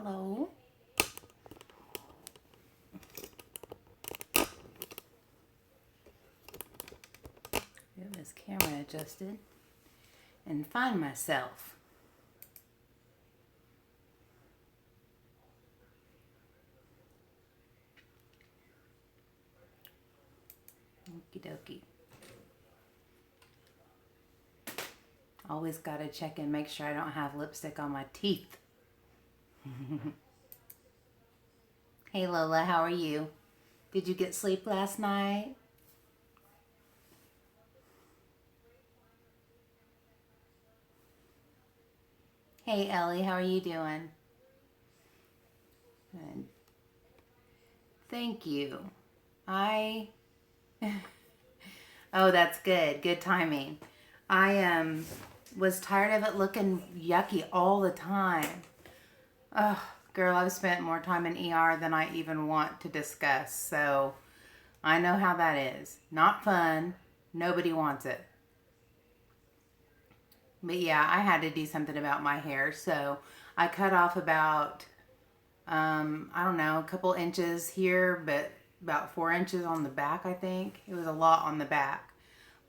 Hello. Get this camera adjusted and find myself. Okie dokie. Always gotta check and make sure I don't have lipstick on my teeth. Hey Lola, how are you? Did you get sleep last night? Hey Ellie, how are you doing? Good. Thank you. Oh, that's good. Good timing. I was tired of it looking yucky all the time. Oh, girl, I've spent more time in ER than I even want to discuss. So I know how that is. Not fun. Nobody wants it. But yeah, I had to do something about my hair. So I cut off about, I don't know, a couple inches here, but about 4 inches on the back, I think. It was a lot on the back.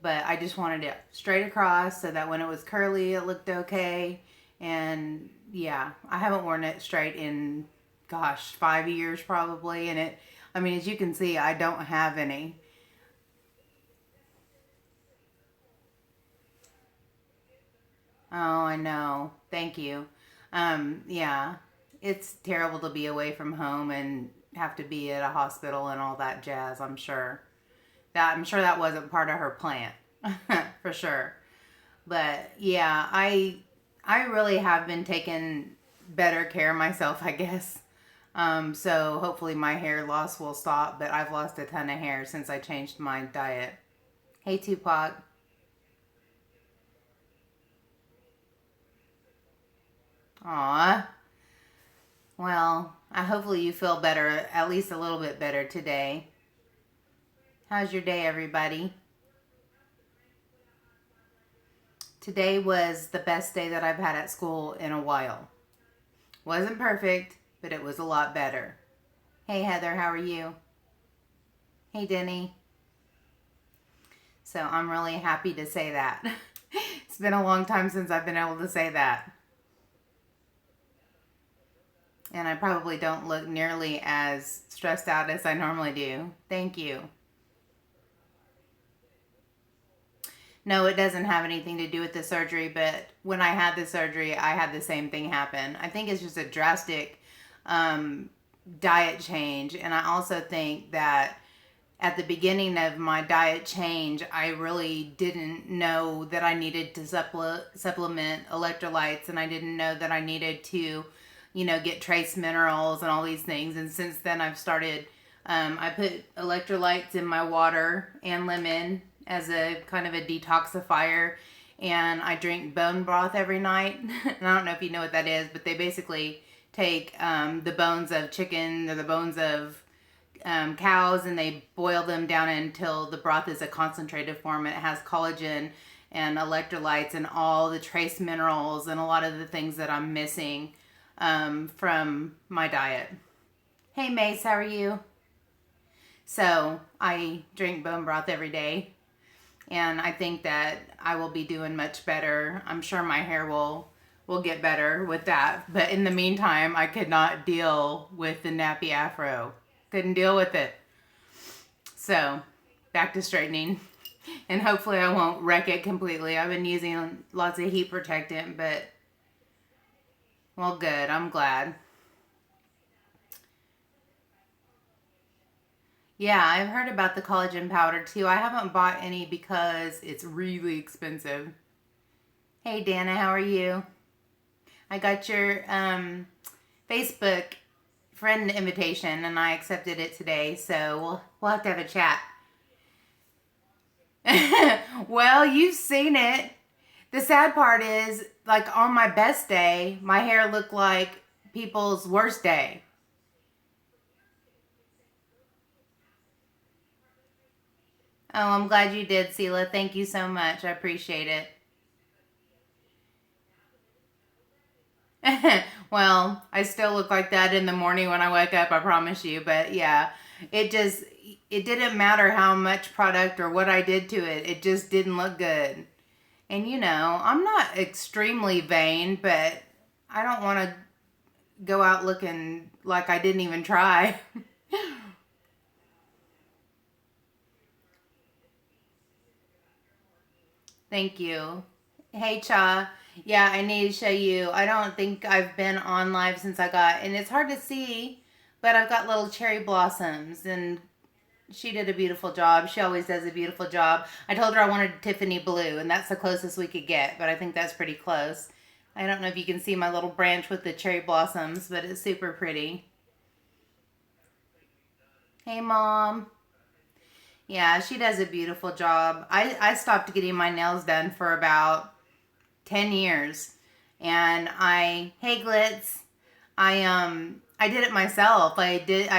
But I just wanted it straight across so that when it was curly, it looked okay. And yeah, I haven't worn it straight in, gosh, 5 years probably. And I mean, as you can see, I don't have any. Oh, I know. Thank you. Yeah, it's terrible to be away from home and have to be at a hospital and all that jazz, I'm sure. I'm sure that wasn't part of her plan. For sure. But yeah, I really have been taking better care of myself, I guess. So hopefully my hair loss will stop, but I've lost a ton of hair since I changed my diet. Hey Tupac. Aw. Well, I hopefully you feel better, at least a little bit better today. How's your day, everybody? Today was the best day that I've had at school in a while. Wasn't perfect, but it was a lot better. Hey Heather, how are you? Hey Denny. So I'm really happy to say that. It's been a long time since I've been able to say that. And I probably don't look nearly as stressed out as I normally do. Thank you. No, it doesn't have anything to do with the surgery, but when I had the surgery, I had the same thing happen. I think it's just a drastic diet change. And I also think that at the beginning of my diet change, I really didn't know that I needed to supplement electrolytes, and I didn't know that I needed to, get trace minerals and all these things. And since then, I've started, I put electrolytes in my water and lemon as a kind of a detoxifier, and I drink bone broth every night. And I don't know if you know what that is, but they basically take the bones of chicken or the bones of cows, and they boil them down until the broth is a concentrated form, and it has collagen and electrolytes and all the trace minerals and a lot of the things that I'm missing from my diet. Hey Mace, how are you? So I drink bone broth every day, and I think that I will be doing much better. I'm sure my hair will get better with that, but in the meantime, I could not deal with the nappy afro. Couldn't deal with it. So back to straightening, and hopefully I won't wreck it completely. I've been using lots of heat protectant, but well, good. I'm glad. Yeah, I've heard about the collagen powder too. I haven't bought any because it's really expensive. Hey Dana, how are you? I got your Facebook friend invitation, and I accepted it today, so we'll have to have a chat. Well, you've seen it. The sad part is, like, on my best day, my hair looked like people's worst day. Oh, I'm glad you did, Sela. Thank you so much. I appreciate it. Well, I still look like that in the morning when I wake up, I promise you. But yeah, it just, it didn't matter how much product or what I did to it. It just didn't look good. And I'm not extremely vain, but I don't want to go out looking like I didn't even try. Thank you. Hey, Cha. Yeah, I need to show you. I don't think I've been on live since I got, and it's hard to see, but I've got little cherry blossoms, and she did a beautiful job. She always does a beautiful job. I told her I wanted Tiffany blue, and that's the closest we could get, but I think that's pretty close. I don't know if you can see my little branch with the cherry blossoms, but it's super pretty. Hey, Mom. Yeah, she does a beautiful job. I stopped getting my nails done for about 10 years. And hey Glitz, I did it myself. I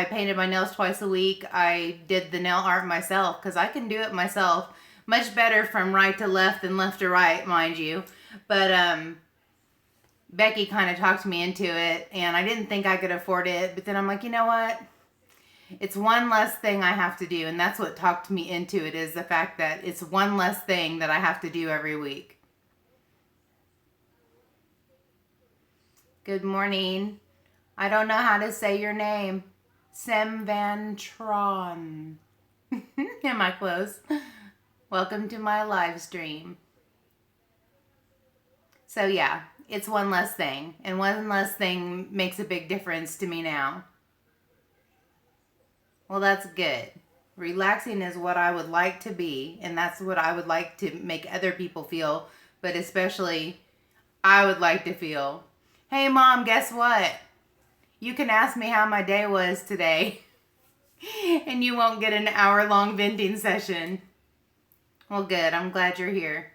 painted my nails twice a week. I did the nail art myself because I can do it myself. Much better from right to left than left to right, mind you. But Becky kind of talked me into it, and I didn't think I could afford it. But then I'm like, you know what? It's one less thing I have to do, and that's what talked me into it, is the fact that it's one less thing that I have to do every week. Good morning. I don't know how to say your name. Sem Van Tron. Am I close? Welcome to my live stream. So yeah, it's one less thing, and one less thing makes a big difference to me now. Well, that's good. Relaxing is what I would like to be, and that's what I would like to make other people feel, but especially I would like to feel. Hey, Mom, guess what? You can ask me how my day was today, and you won't get an hour-long venting session. Well, good. I'm glad you're here.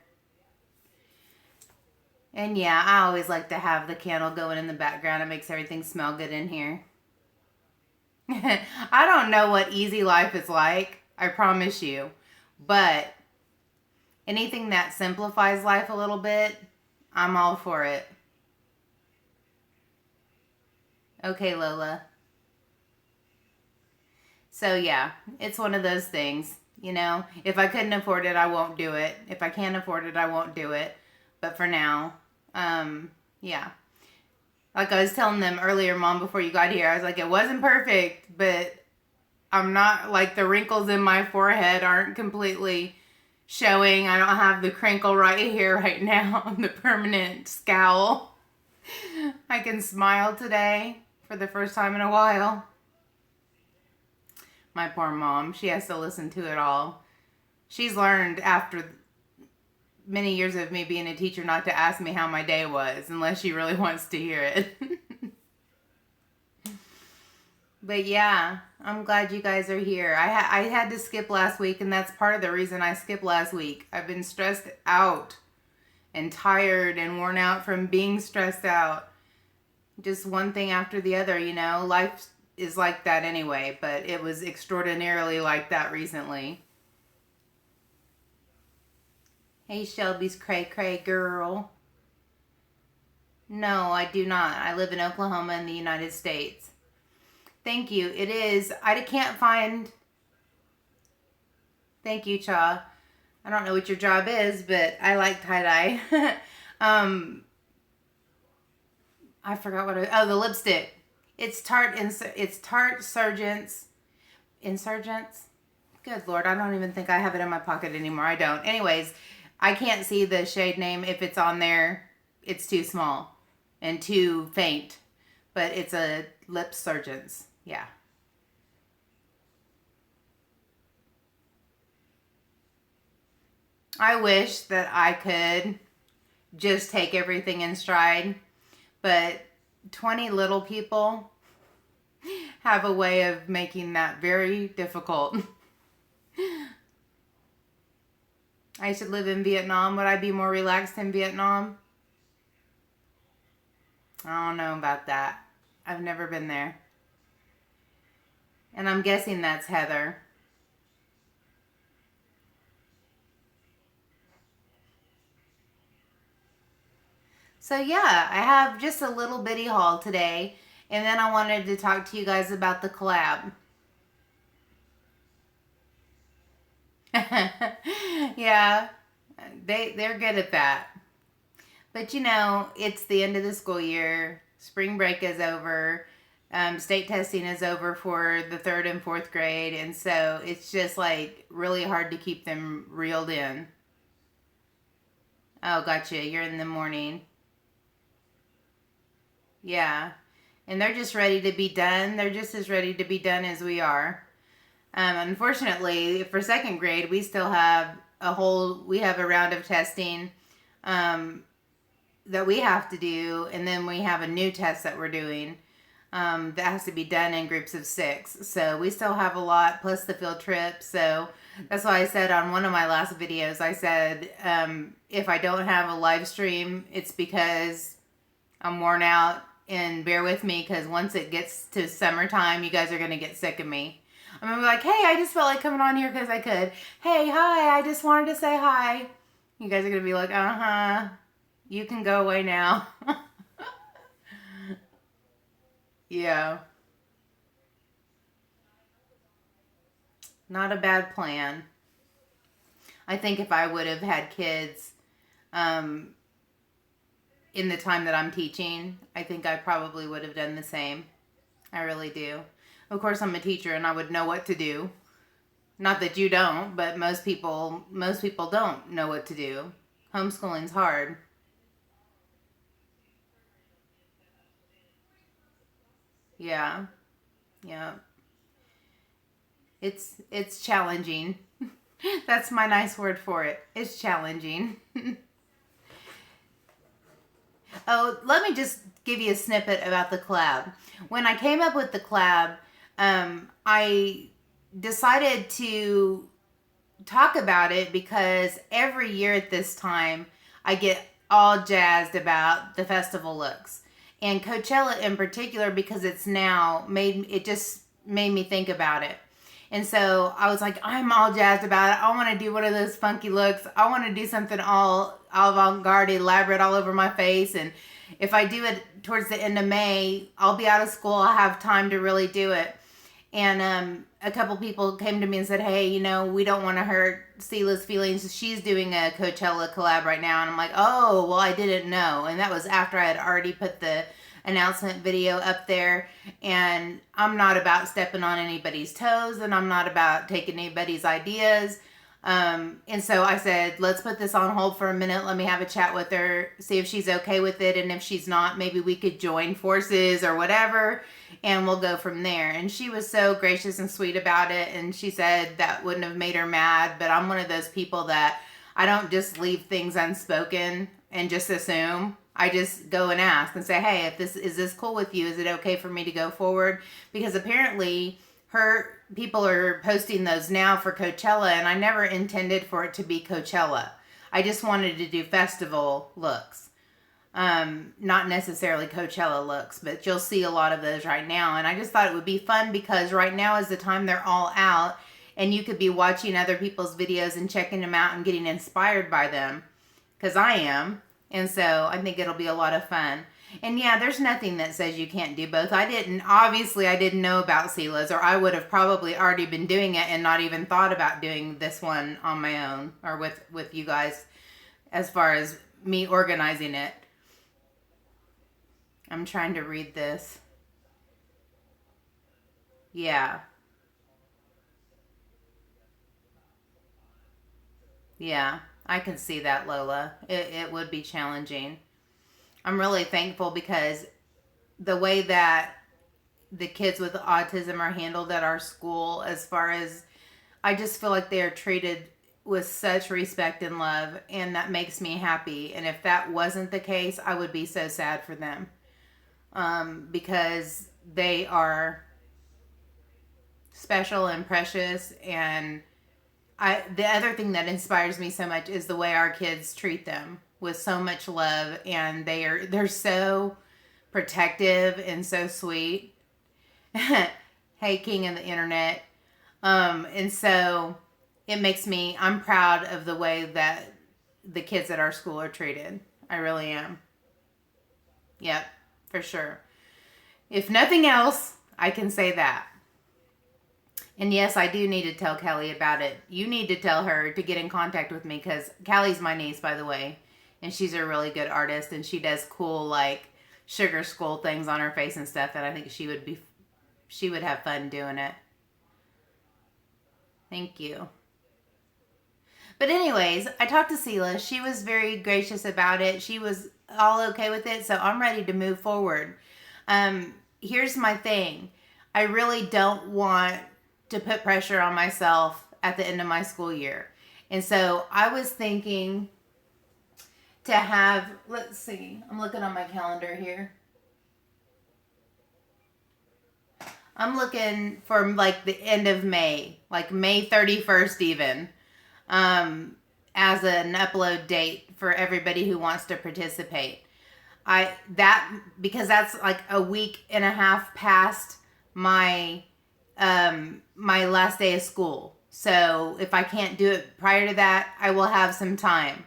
And yeah, I always like to have the candle going in the background. It makes everything smell good in here. I don't know what easy life is like, I promise you. But anything that simplifies life a little bit, I'm all for it. Okay, Lola. So yeah, it's one of those things. If I couldn't afford it, I won't do it. If I can't afford it, I won't do it. But for now, yeah. Like I was telling them earlier, Mom, before you got here, I was like, it wasn't perfect, but I'm not, like, the wrinkles in my forehead aren't completely showing. I don't have the crinkle right here, right now, the permanent scowl. I can smile today for the first time in a while. My poor mom, she has to listen to it all. She's learned after many years of me being a teacher not to ask me how my day was unless she really wants to hear it. But yeah, I'm glad you guys are here. I had to skip last week, and that's part of the reason I skipped last week. I've been stressed out and tired and worn out from being stressed out. Just one thing after the other, Life is like that anyway, but it was extraordinarily like that recently. Hey, Shelby's cray cray girl. No, I do not. I live in Oklahoma in the United States. Thank you. It is. I can't find. Thank you, Cha. I don't know what your job is, but I like tie-dye. I forgot the lipstick. It's Tarte Surgeons. Insurgents? Good Lord, I don't even think I have it in my pocket anymore. I don't. Anyways, I can't see the shade name. If it's on there, it's too small and too faint. But it's a lip surgeons. Yeah. I wish that I could just take everything in stride, but 20 little people have a way of making that very difficult. I should live in Vietnam. Would I be more relaxed in Vietnam? I don't know about that. I've never been there. And I'm guessing that's Heather. So yeah, I have just a little bitty haul today, and then I wanted to talk to you guys about the collab. Yeah, they're good at that. But it's the end of the school year. Spring break is over. State testing is over for the third and fourth grade, and so it's just like really hard to keep them reeled in. Oh, gotcha. You're in the morning. Yeah. And they're just ready to be done. They're just as ready to be done as we are. Unfortunately, for second grade, we still have we have a round of testing um, that we have to do, and then we have a new test that we're doing that has to be done in groups of 6. So we still have a lot, plus the field trip. So that's why I said on one of my last videos, I said if I don't have a live stream, it's because I'm worn out, and bear with me because once it gets to summertime, you guys are going to get sick of me. I'm going to be like, hey, I just felt like coming on here because I could. Hey, hi, I just wanted to say hi. You guys are going to be like, uh-huh, you can go away now. Yeah. Not a bad plan. I think if I would have had kids um, in the time that I'm teaching, I think I probably would have done the same. I really do. Of course, I'm a teacher and I would know what to do. Not that you don't, but most people don't know what to do. Homeschooling's hard. Yeah. Yeah. It's challenging. That's my nice word for it. It's challenging. Oh, let me just give you a snippet about the collab. When I came up with the collab, I decided to talk about it because every year at this time, I get all jazzed about the festival looks. And Coachella in particular, because it's now it just made me think about it. And so I was like, I'm all jazzed about it. I want to do one of those funky looks. I want to do something all avant-garde, elaborate all over my face. And if I do it towards the end of May, I'll be out of school. I'll have time to really do it. And a couple people came to me and said, hey, we don't want to hurt Sela's feelings. She's doing a Coachella collab right now. And I'm like, oh, well, I didn't know. And that was after I had already put the announcement video up there. And I'm not about stepping on anybody's toes, and I'm not about taking anybody's ideas. And so I said, let's put this on hold for a minute. Let me have a chat with her, see if she's okay with it. And if she's not, maybe we could join forces or whatever, and we'll go from there. And she was so gracious and sweet about it. And she said that wouldn't have made her mad. But I'm one of those people that I don't just leave things unspoken and just assume. I just go and ask and say, hey, is this cool with you? Is it okay for me to go forward? Because apparently people are posting those now for Coachella, and I never intended for it to be Coachella. I just wanted to do festival looks. Not necessarily Coachella looks, but you'll see a lot of those right now. And I just thought it would be fun because right now is the time they're all out, and you could be watching other people's videos and checking them out and getting inspired by them, because I am. And so I think it'll be a lot of fun. And yeah, there's nothing that says you can't do both. I didn't know about Sela's, or I would have probably already been doing it and not even thought about doing this one on my own or with you guys as far as me organizing it. I'm trying to read this. Yeah. Yeah. I can see that, Lola. It would be challenging. I'm really thankful because the way that the kids with autism are handled at our school, as far as I just feel like they are treated with such respect and love, and that makes me happy. And if that wasn't the case, I would be so sad for them, because they are special and precious. And the other thing that inspires me so much is the way our kids treat them with so much love, and they're so protective and so sweet. Hey, king of the internet. And so I'm proud of the way that the kids at our school are treated. I really am. Yep, for sure. If nothing else, I can say that. And yes, I do need to tell Kelly about it. You need to tell her to get in contact with me because Kelly's my niece, by the way. And she's a really good artist and she does cool, like, sugar skull things on her face and stuff. And I think she would have fun doing it. Thank you. But anyways, I talked to Sela. She was very gracious about it. She was all okay with it. So I'm ready to move forward. Here's my thing. I really don't want to put pressure on myself at the end of my school year. And so I was thinking to have, let's see, I'm looking on my calendar here. I'm looking for like the end of May, like May 31st even, as an upload date for everybody who wants to participate. Because that's like a week and a half past my my last day of school. So if I can't do it prior to that, I will have some time.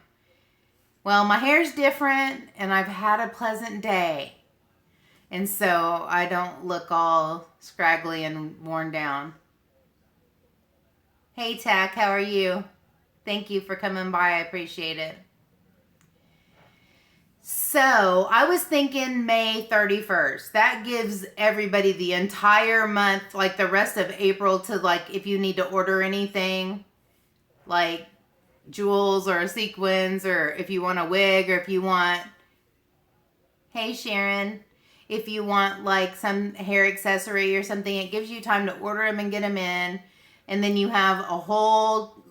Well, my hair's different and I've had a pleasant day. And so I don't look all scraggly and worn down. Hey, Tack, how are you? Thank you for coming by. I appreciate it. So I was thinking May 31st. That gives everybody the entire month, like the rest of April, to like if you need to order anything, like jewels or sequins, or if you want a wig, or if you want, hey Sharon, if you want like some hair accessory or something, it gives you time to order them and get them in. And then you have a whole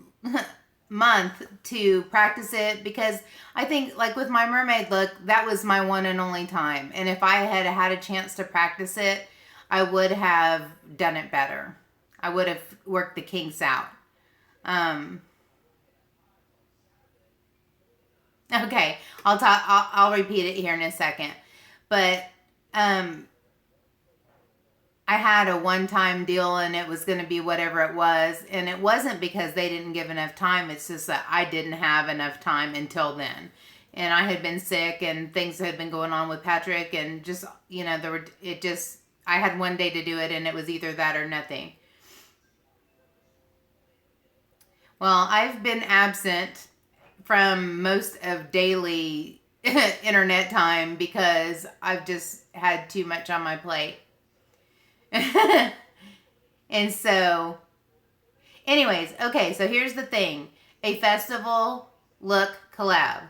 month to practice it, because I think like with my mermaid look, that was my one and only time. And if I had had a chance to practice it, I would have done it better. I would have worked the kinks out. Okay, I'll repeat it here in a second. But I had a one-time deal and it was going to be whatever it was. And it wasn't because they didn't give enough time. It's just that I didn't have enough time until then. And I had been sick and things had been going on with Patrick and just, you know, I had one day to do it and it was either that or nothing. Well, I've been absent from most of daily internet time because I've just had too much on my plate. And so, anyways, okay, so here's the thing. A festival look collab.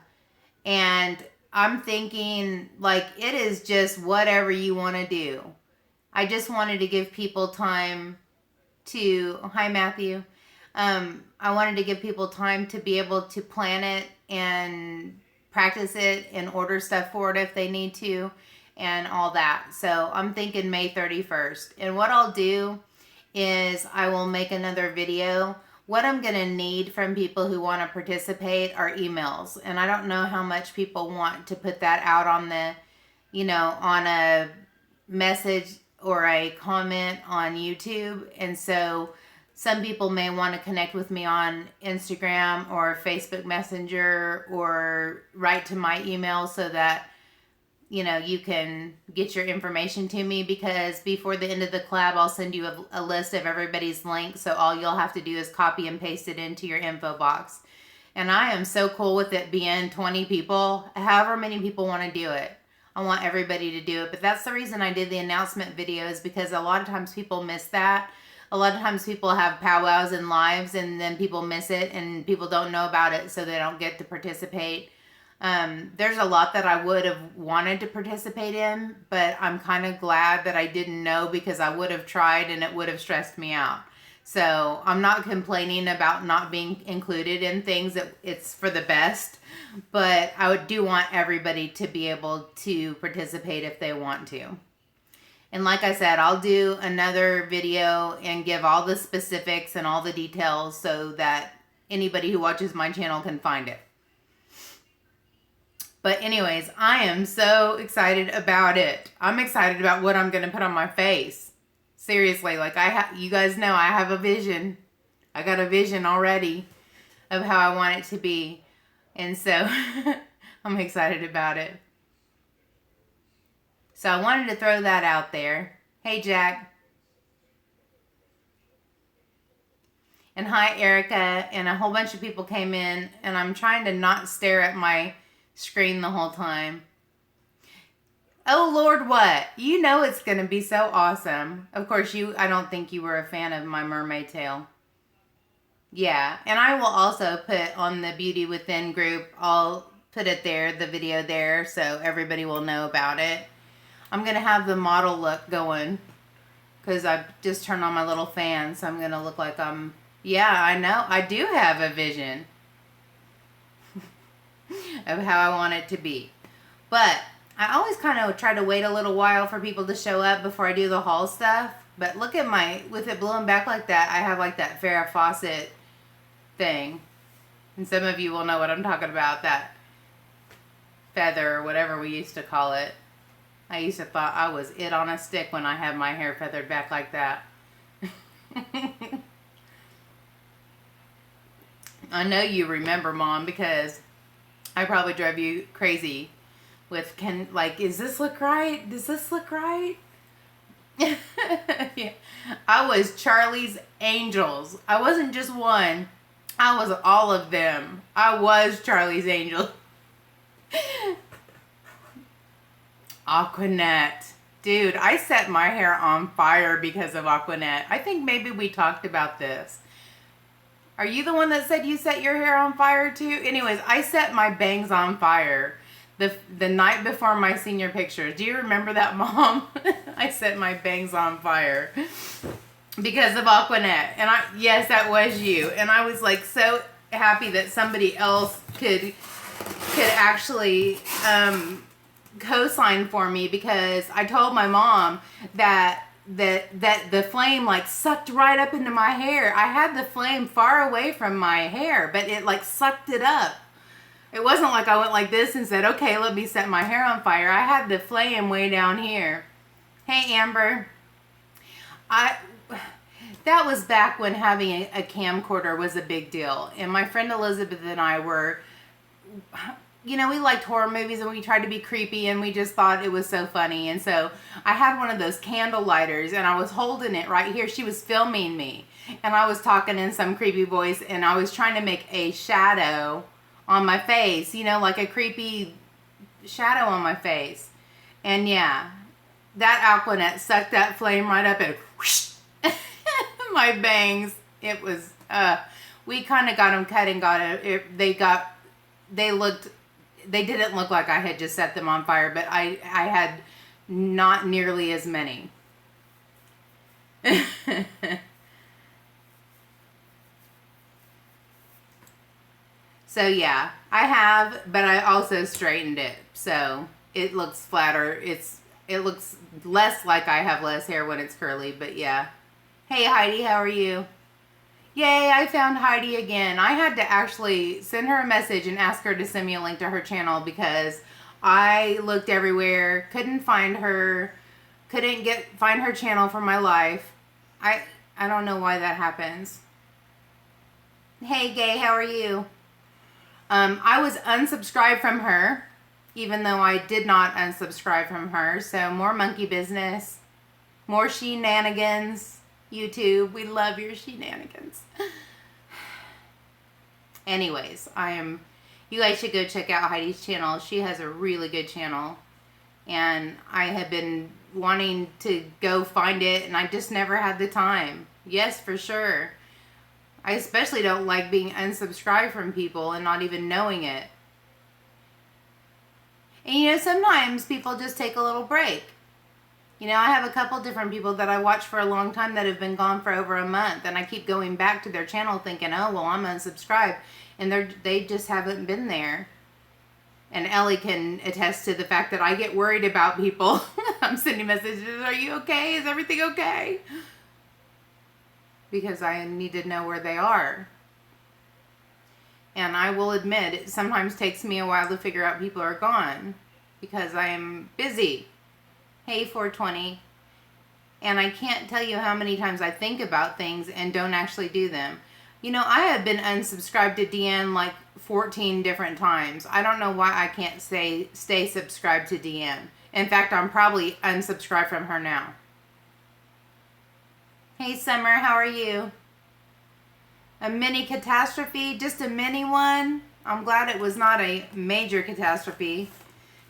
And I'm thinking, like, it is just whatever you want to do. I just wanted to give people time to, hi Matthew. I wanted to give people time to be able to plan it and practice it and order stuff for it if they need to and all that. So I'm thinking May 31st. And what I'll do is I will make another video. What I'm going to need from people who want to participate are emails. And I don't know how much people want to put that out on the, you know, on a message or a comment on YouTube. And so some people may want to connect with me on Instagram or Facebook Messenger or write to my email so that, you know, you can get your information to me, because before the end of the collab, I'll send you a list of everybody's links. So all you'll have to do is copy and paste it into your info box. And I am so cool with it being 20 people, however many people want to do it. I want everybody to do it. But that's the reason I did the announcement videos, because a lot of times people miss that. A lot of times people have powwows and lives and then people miss it and people don't know about it, so they don't get to participate. There's a lot that I would have wanted to participate in, but I'm kind of glad that I didn't know, because I would have tried and it would have stressed me out. So I'm not complaining about not being included in things. It's for the best, but I do want everybody to be able to participate if they want to. And like I said, I'll do another video and give all the specifics and all the details so that anybody who watches my channel can find it. But anyways, I am so excited about it. I'm excited about what I'm going to put on my face. Seriously, like you guys know I have a vision. I got a vision already of how I want it to be. And so I'm excited about it. So I wanted to throw that out there. Hey, Jack. And hi, Erica. And a whole bunch of people came in, and I'm trying to not stare at my screen the whole time. Oh, Lord, what? You know it's going to be so awesome. Of course, I don't think you were a fan of my mermaid tail. Yeah, and I will also put on the Beauty Within group, I'll put it there, the video there, so everybody will know about it. I'm going to have the model look going because I just turned on my little fan, so I'm going to look like yeah, I know. I do have a vision of how I want it to be. But I always kind of try to wait a little while for people to show up before I do the haul stuff. But look at with it blowing back like that, I have like that Farrah Fawcett thing. And some of you will know what I'm talking about, that feather or whatever we used to call it. I used to thought I was it on a stick when I had my hair feathered back like that. I know you remember, Mom, because I probably drove you crazy with, is this look right? Does this look right? Yeah. I was Charlie's Angels. I wasn't just one. I was all of them. I was Charlie's Angel. Aquanet. Dude, I set my hair on fire because of Aquanet. I think maybe we talked about this. Are you the one that said you set your hair on fire too? Anyways, I set my bangs on fire the night before my senior pictures. Do you remember that, Mom? I set my bangs on fire because of Aquanet. And yes, that was you. And I was like so happy that somebody else could actually co-sign for me, because I told my mom that the flame like sucked right up into my hair. I had the flame far away from my hair, but it like sucked it up. It wasn't like I went like this and said, okay, let me set my hair on fire. I had the flame way down here. Hey, Amber. That was back when having a camcorder was a big deal. And my friend Elizabeth and I were, we liked horror movies and we tried to be creepy and we just thought it was so funny. And so I had one of those candle lighters and I was holding it right here. She was filming me and I was talking in some creepy voice and I was trying to make a shadow on my face, like a creepy shadow on my face. And yeah, that Aquanet sucked that flame right up and whoosh, my bangs. It was, we kind of got them cut and got it. They didn't look like I had just set them on fire, but I had not nearly as many. So yeah, I have, but I also straightened it. So it looks flatter. It looks less like I have less hair when it's curly, but yeah. Hey Heidi, how are you? Yay, I found Heidi again. I had to actually send her a message and ask her to send me a link to her channel because I looked everywhere, couldn't find her, find her channel for my life. I don't know why that happens. Hey Gay, how are you? I was unsubscribed from her, even though I did not unsubscribe from her. So more monkey business, more shenanigans. YouTube, we love your shenanigans. Anyways, you guys should go check out Heidi's channel. She has a really good channel. And I have been wanting to go find it, and I just never had the time. Yes, for sure. I especially don't like being unsubscribed from people and not even knowing it. And sometimes people just take a little break. I have a couple different people that I watch for a long time that have been gone for over a month, and I keep going back to their channel thinking, oh, well, I'm unsubscribed, and they just haven't been there. And Ellie can attest to the fact that I get worried about people. I'm sending messages, are you okay? Is everything okay? Because I need to know where they are. And I will admit, it sometimes takes me a while to figure out people are gone because I am busy. Hey, 420. And I can't tell you how many times I think about things and don't actually do them. I have been unsubscribed to Deanne like 14 different times. I don't know why I can't stay subscribed to Deanne. In fact, I'm probably unsubscribed from her now. Hey, Summer, how are you? A mini catastrophe, just a mini one. I'm glad it was not a major catastrophe,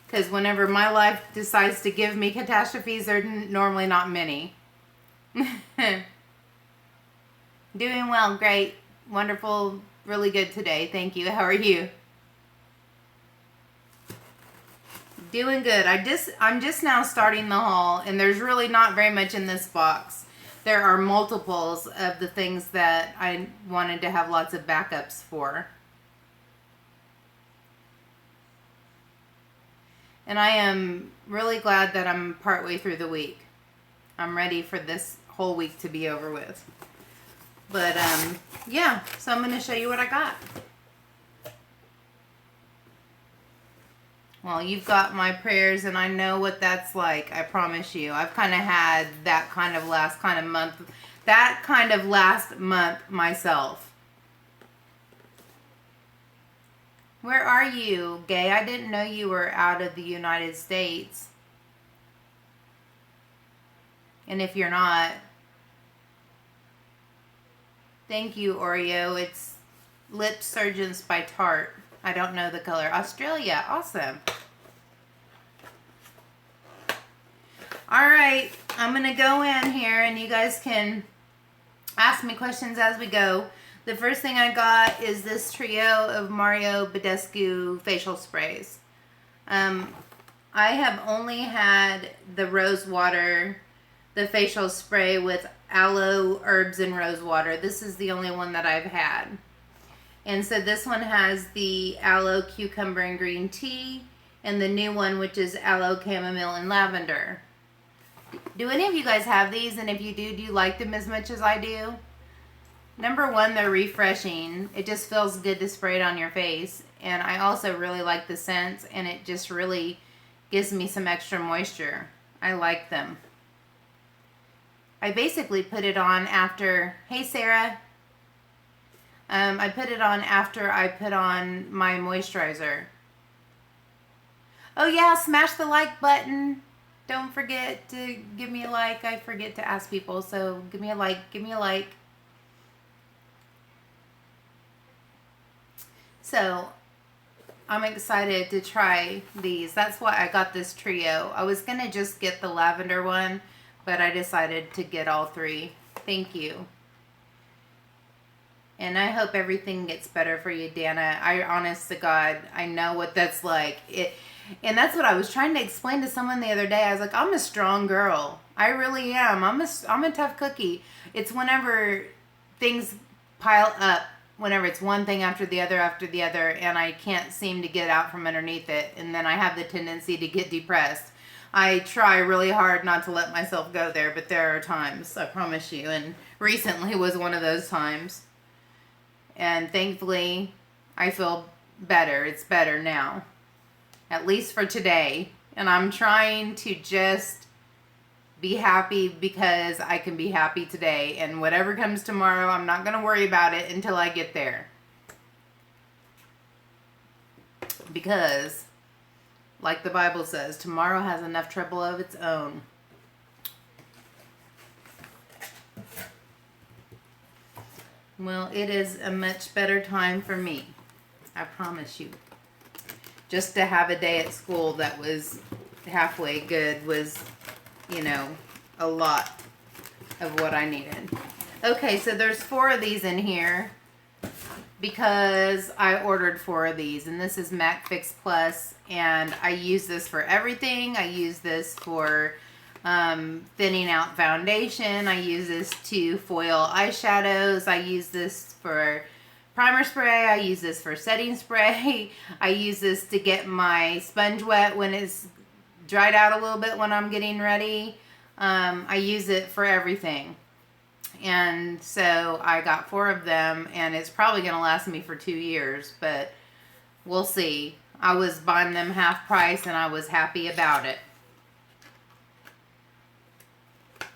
because whenever my life decides to give me catastrophes, they're normally not many. Doing well, great, wonderful, really good today. Thank you. How are you? Doing good. I'm just now starting the haul, and there's really not very much in this box. There are multiples of the things that I wanted to have lots of backups for. And I am really glad that I'm partway through the week. I'm ready for this whole week to be over with. But yeah, so I'm going to show you what I got. Well, you've got my prayers, and I know what that's like. I promise you. I've kind of had that kind of last month myself. Where are you, Gay? I didn't know you were out of the United States. And if you're not, thank you, Oreo. It's Lip Surgeons by Tarte. I don't know the color. Australia. Awesome. Alright. I'm going to go in here and you guys can ask me questions as we go. The first thing I got is this trio of Mario Badescu facial sprays. I have only had the rose water, the facial spray with aloe, herbs, and rose water. This is the only one that I've had. And so this one has the aloe, cucumber, and green tea, and the new one, which is aloe, chamomile, and lavender. Do any of you guys have these? And if you do you like them as much as I do? Number one, they're refreshing. It just feels good to spray it on your face. And I also really like the scents, and it just really gives me some extra moisture. I like them. I basically put it on after, hey Sarah. I put it on after I put on my moisturizer. Oh yeah, smash the like button. Don't forget to give me a like. I forget to ask people, so give me a like, give me a like. So, I'm excited to try these. That's why I got this trio. I was going to just get the lavender one, but I decided to get all three. Thank you. And I hope everything gets better for you, Dana. I, honest to God, I know what that's like. And that's what I was trying to explain to someone the other day. I was like, I'm a strong girl. I really am. I'm a tough cookie. It's whenever things pile up, whenever it's one thing after the other, and I can't seem to get out from underneath it. And then I have the tendency to get depressed. I try really hard not to let myself go there, but there are times, I promise you. And recently was one of those times. And thankfully, I feel better. It's better now. At least for today. And I'm trying to just be happy because I can be happy today. And whatever comes tomorrow, I'm not going to worry about it until I get there. Because, like the Bible says, tomorrow has enough trouble of its own. Well, it is a much better time for me. I promise you. Just to have a day at school that was halfway good was, you know, a lot of what I needed. Okay, so there's 4 of these in here because I ordered 4 of these. And this is MAC Fix Plus, and I use this for everything. I use this for thinning out foundation. I use this to foil eyeshadows. I use this for primer spray. I use this for setting spray. I use this to get my sponge wet when it's dried out a little bit when I'm getting ready. I use it for everything. And so I got 4 of them, and it's probably going to last me for 2 years, but we'll see. I was buying them half price, and I was happy about it.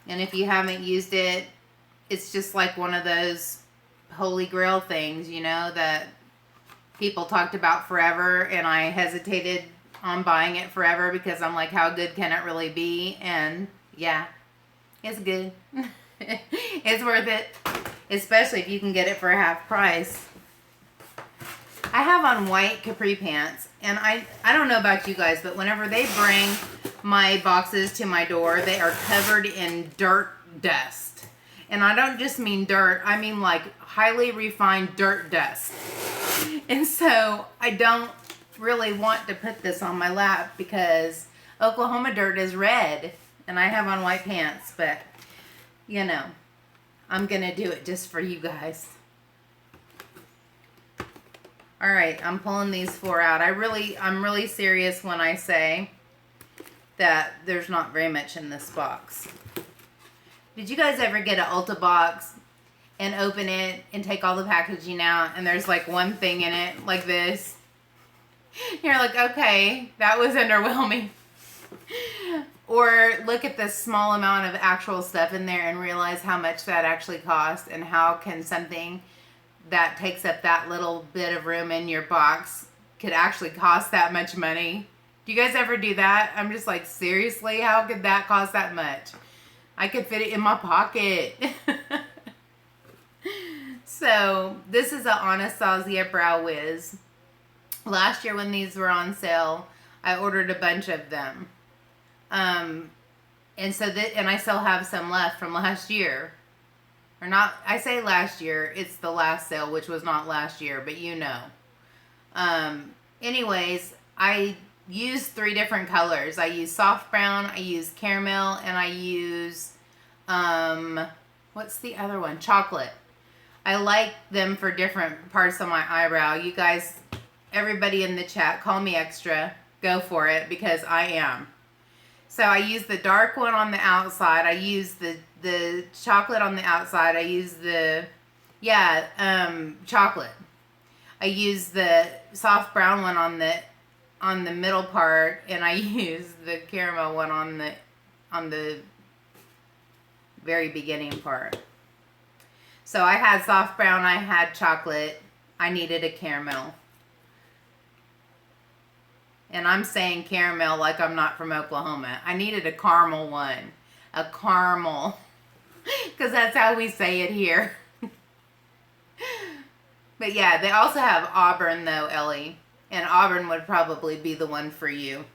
And if you haven't used it, it's just like one of those holy grail things, you know, that people talked about forever, and I hesitated on buying it forever because I'm like, how good can it really be? And yeah, it's good. It's worth it, especially if you can get it for half price. I have on white capri pants, and I don't know about you guys, but whenever they bring my boxes to my door, they are covered in dirt dust. And I don't just mean dirt, I mean like highly refined dirt dust. And so I don't really want to put this on my lap because Oklahoma dirt is red and I have on white pants, but you know, I'm gonna do it just for you guys. All right, I'm pulling these 4 out. I'm really serious when I say that there's not very much in this box. Did you guys ever get an ULTA box and open it and take all the packaging out and there's like one thing in it like this? You're like, okay, that was underwhelming. Or look at the small amount of actual stuff in there and realize how much that actually costs, and how can something that takes up that little bit of room in your box could actually cost that much money. Do you guys ever do that? I'm just like, seriously, how could that cost that much? I could fit it in my pocket. So this is an Anastasia Brow Wiz. Last year when these were on sale, I ordered a bunch of them. And I still have some left from last year. Or not, I say last year, it's the last sale, which was not last year, but you know. Anyways, I use 3 different colors. I use soft brown, I use caramel, and I use, what's the other one? Chocolate. I like them for different parts of my eyebrow. You guys, everybody in the chat, call me extra. Go for it, because I am. So I use the dark one on the outside. I use the chocolate on the outside. I use the, chocolate. I use the soft brown one on the middle part, and I use the caramel one on the very beginning part. So I had soft brown, I had chocolate, I needed a caramel. And I'm saying caramel like I'm not from Oklahoma. I needed a caramel one. A caramel. Because that's how we say it here. But yeah, they also have Auburn though, Ellie. And Auburn would probably be the one for you.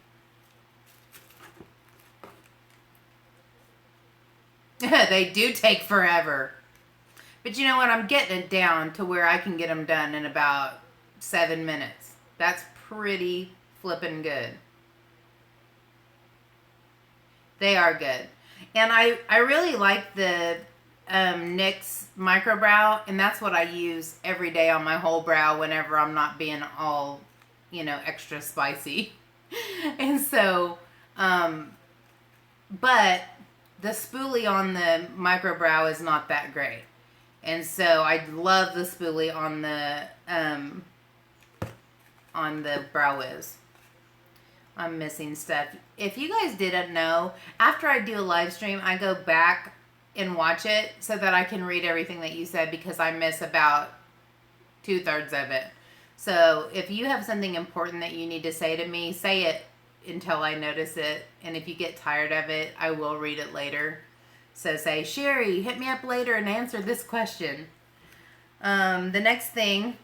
They do take forever. But you know what? I'm getting it down to where I can get them done in about 7 minutes. That's pretty flipping good. They are good. And I really like the NYX microbrow, and that's what I use every day on my whole brow whenever I'm not being all, extra spicy. And so, but the spoolie on the microbrow is not that great. And so I love the spoolie on the Brow Wiz. I'm missing stuff. If you guys didn't know, after I do a live stream, I go back and watch it so that I can read everything that you said, because I miss about 2/3 of it. So if you have something important that you need to say to me, say it until I notice it. And if you get tired of it, I will read it later. So say, Sherry, hit me up later and answer this question. The next thing,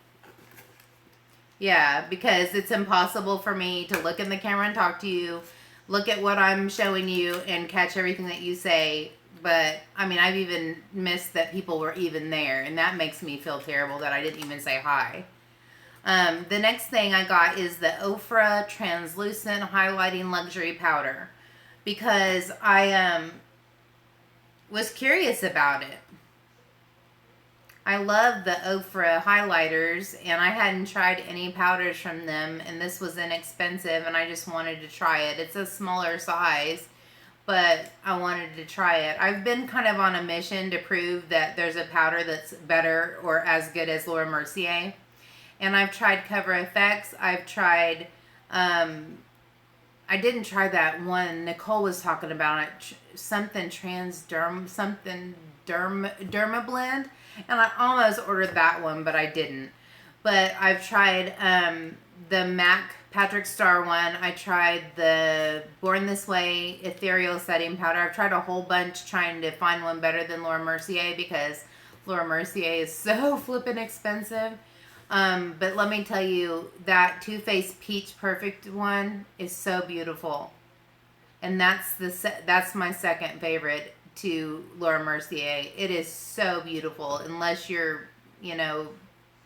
because it's impossible for me to look in the camera and talk to you, look at what I'm showing you, and catch everything that you say. But, I mean, I've even missed that people were even there, and that makes me feel terrible that I didn't even say hi. The next thing I got is the Ofra Translucent Highlighting Luxury Powder, because I was curious about it. I love the Ofra highlighters, and I hadn't tried any powders from them, and this was inexpensive, and I just wanted to try it. It's a smaller size, but I wanted to try it. I've been kind of on a mission to prove that there's a powder that's better or as good as Laura Mercier. And I've tried Cover FX. I've tried, I didn't try that one Nicole was talking about, it, something Derma Blend. And I almost ordered that one, but I didn't. But I've tried the MAC Patrick Star one. I tried the Born This Way Ethereal Setting Powder. I've tried a whole bunch trying to find one better than Laura Mercier because Laura Mercier is so flippin' expensive. But let me tell you, that Too Faced Peach Perfect one is so beautiful. And that's my second favorite to Laura Mercier. It is so beautiful. Unless you're,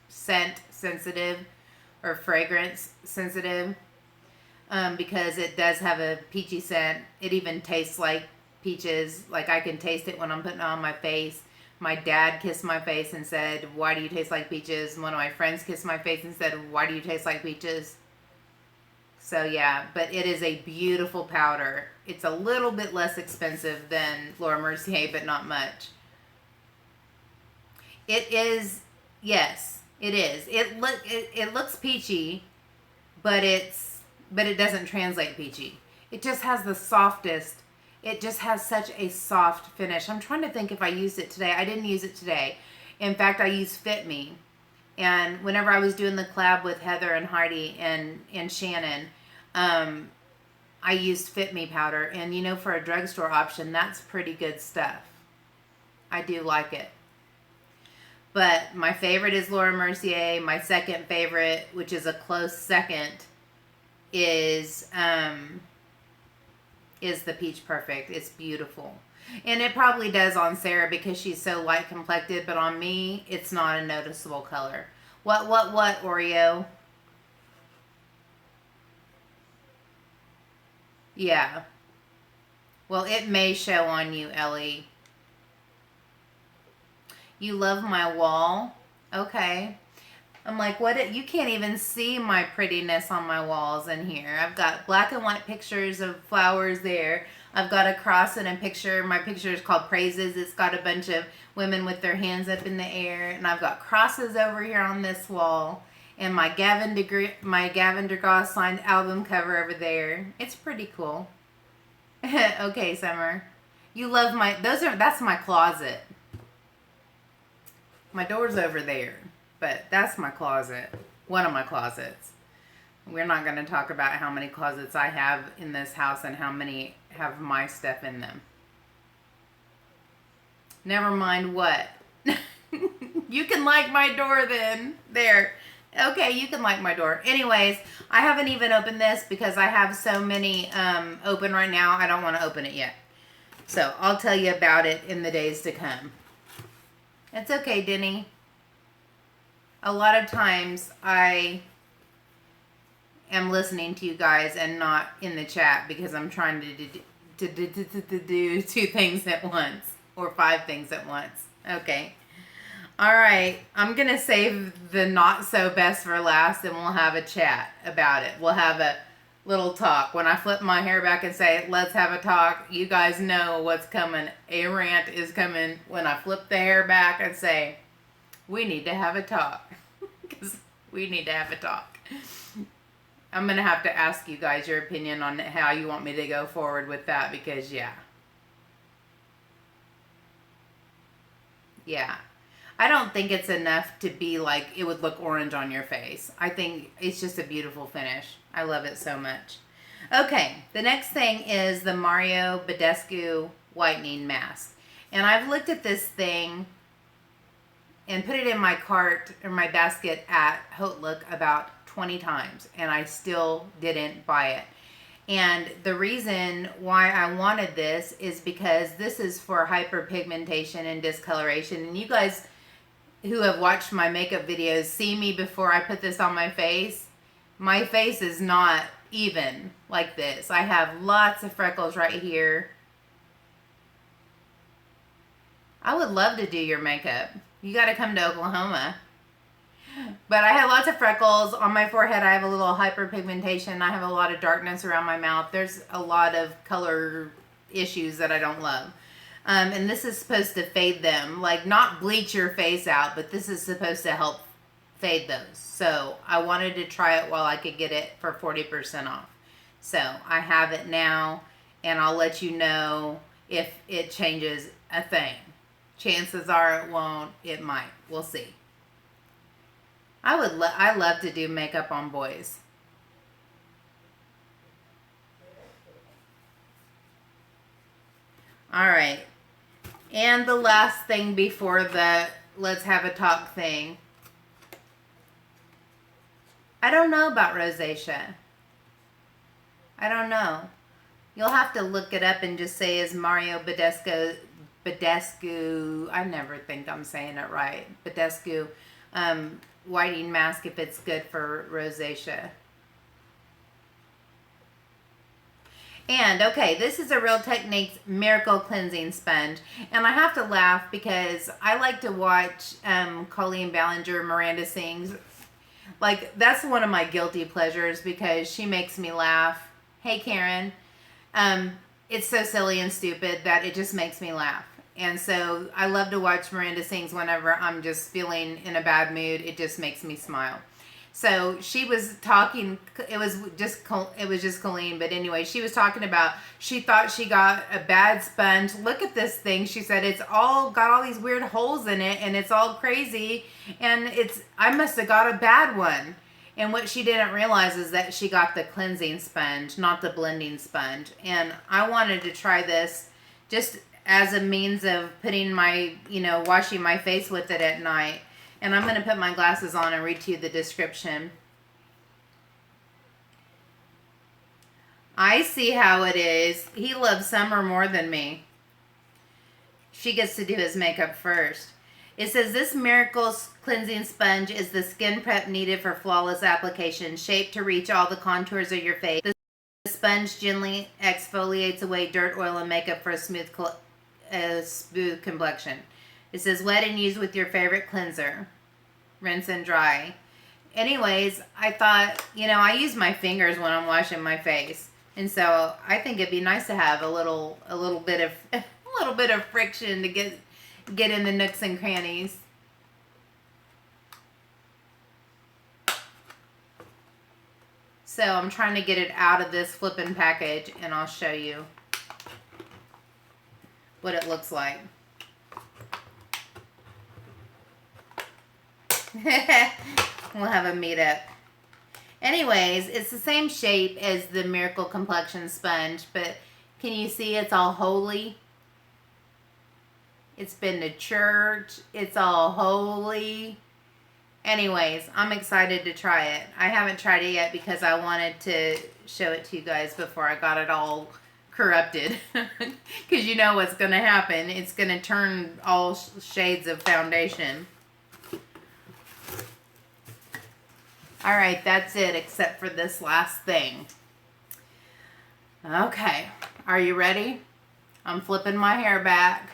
scent sensitive or fragrance sensitive, because it does have a peachy scent. It even tastes like peaches. Like, I can taste it when I'm putting it on my face. My dad kissed my face and said, "Why do you taste like peaches?" And one of my friends kissed my face and said, "Why do you taste like peaches?" So yeah, but it is a beautiful powder. It's a little bit less expensive than Laura Mercier, but not much. It is, yes, it is. It looks peachy, but it doesn't translate peachy. It just has the softest. It just has such a soft finish. I'm trying to think if I used it today. I didn't use it today. In fact, I used Fit Me. And whenever I was doing the collab with Heather and Heidi and Shannon, I used Fit Me powder. And for a drugstore option, that's pretty good stuff. I do like it. But my favorite is Laura Mercier. My second favorite, which is a close second, is the Peach Perfect. It's beautiful. And it probably does on Sarah because she's so light complected, but on me, it's not a noticeable color. What, Oreo? Yeah. Well, it may show on you, Ellie. You love my wall? Okay. I'm like, what? You can't even see my prettiness on my walls in here. I've got black and white pictures of flowers there. I've got a cross and a picture. My picture is called Praises. It's got a bunch of women with their hands up in the air. And I've got crosses over here on this wall. And my Gavin DeGrasse signed album cover over there. It's pretty cool. Okay, Summer. You love that's my closet. My door's over there. But that's my closet. One of my closets. We're not going to talk about how many closets I have in this house and how many have my stuff in them. Never mind what. You can like my door then. There. Okay, you can like my door. Anyways, I haven't even opened this because I have so many open right now. I don't want to open it yet. So I'll tell you about it in the days to come. It's okay, Denny. A lot of times I am listening to you guys and not in the chat because I'm trying to do 2 things at once or 5 things at once. Okay. All right. I'm going to save the not so best for last and we'll have a chat about it. We'll have a little talk. When I flip my hair back and say, let's have a talk, you guys know what's coming. A rant is coming when I flip the hair back and say, we need to have a talk. Because we need to have a talk. I'm going to have to ask you guys your opinion on how you want me to go forward with that because, yeah. Yeah. I don't think it's enough to be like it would look orange on your face. I think it's just a beautiful finish. I love it so much. Okay, the next thing is the Mario Badescu Whitening Mask. And I've looked at this thing and put it in my cart or my basket at Hotlook about 20 times. And I still didn't buy it. And the reason why I wanted this is because this is for hyperpigmentation and discoloration. And you guys who have watched my makeup videos see me before I put this on my face. My face is not even like this. I have lots of freckles right here. I would love to do your makeup. You got to come to Oklahoma. But I have lots of freckles on my forehead. I have a little hyperpigmentation. I have a lot of darkness around my mouth. There's a lot of color issues that I don't love. And this is supposed to fade them. Like, not bleach your face out, but this is supposed to help fade those. So I wanted to try it while I could get it for 40% off. So I have it now, and I'll let you know if it changes a thing. Chances are it won't. It might. We'll see. I love to do makeup on boys. All right. And the last thing before the let's have a talk thing. I don't know about rosacea. I don't know. You'll have to look it up and just say, is Mario Badescu, I never think I'm saying it right, Badescu whitening mask, if it's good for rosacea. And okay, this is a Real Techniques Miracle Cleansing Sponge. And I have to laugh because I like to watch Colleen Ballinger, Miranda Sings. Like, that's one of my guilty pleasures because she makes me laugh. Hey, Karen. It's so silly and stupid that it just makes me laugh. And so I love to watch Miranda Sings whenever I'm just feeling in a bad mood. It just makes me smile. So she was talking, it was just Colleen, but anyway, she was talking about, she thought she got a bad sponge. Look at this thing. She said, it's all got all these weird holes in it and it's all crazy. And I must have got a bad one. And what she didn't realize is that she got the cleansing sponge, not the blending sponge. And I wanted to try this just as a means of putting my, washing my face with it at night. And I'm going to put my glasses on and read to you the description. I see how it is. He loves Summer more than me. She gets to do his makeup first. It says, this miracle cleansing sponge is the skin prep needed for flawless application, shaped to reach all the contours of your face. The sponge gently exfoliates away dirt, oil, and makeup for a smooth complexion. It says, wet and use with your favorite cleanser. Rinse and dry. Anyways, I thought, I use my fingers when I'm washing my face. And so I think it'd be nice to have a little bit of friction to get in the nooks and crannies. So I'm trying to get it out of this flipping package, and I'll show you what it looks like. We'll have a meetup. Anyways, it's the same shape as the Miracle Complexion Sponge, but can you see it's all holy? It's been to church. It's all holy. Anyways, I'm excited to try it. I haven't tried it yet because I wanted to show it to you guys before I got it all corrupted. Because you know what's going to happen. It's going to turn all shades of foundation. Alright, that's it except for this last thing. Okay, are you ready? I'm flipping my hair back.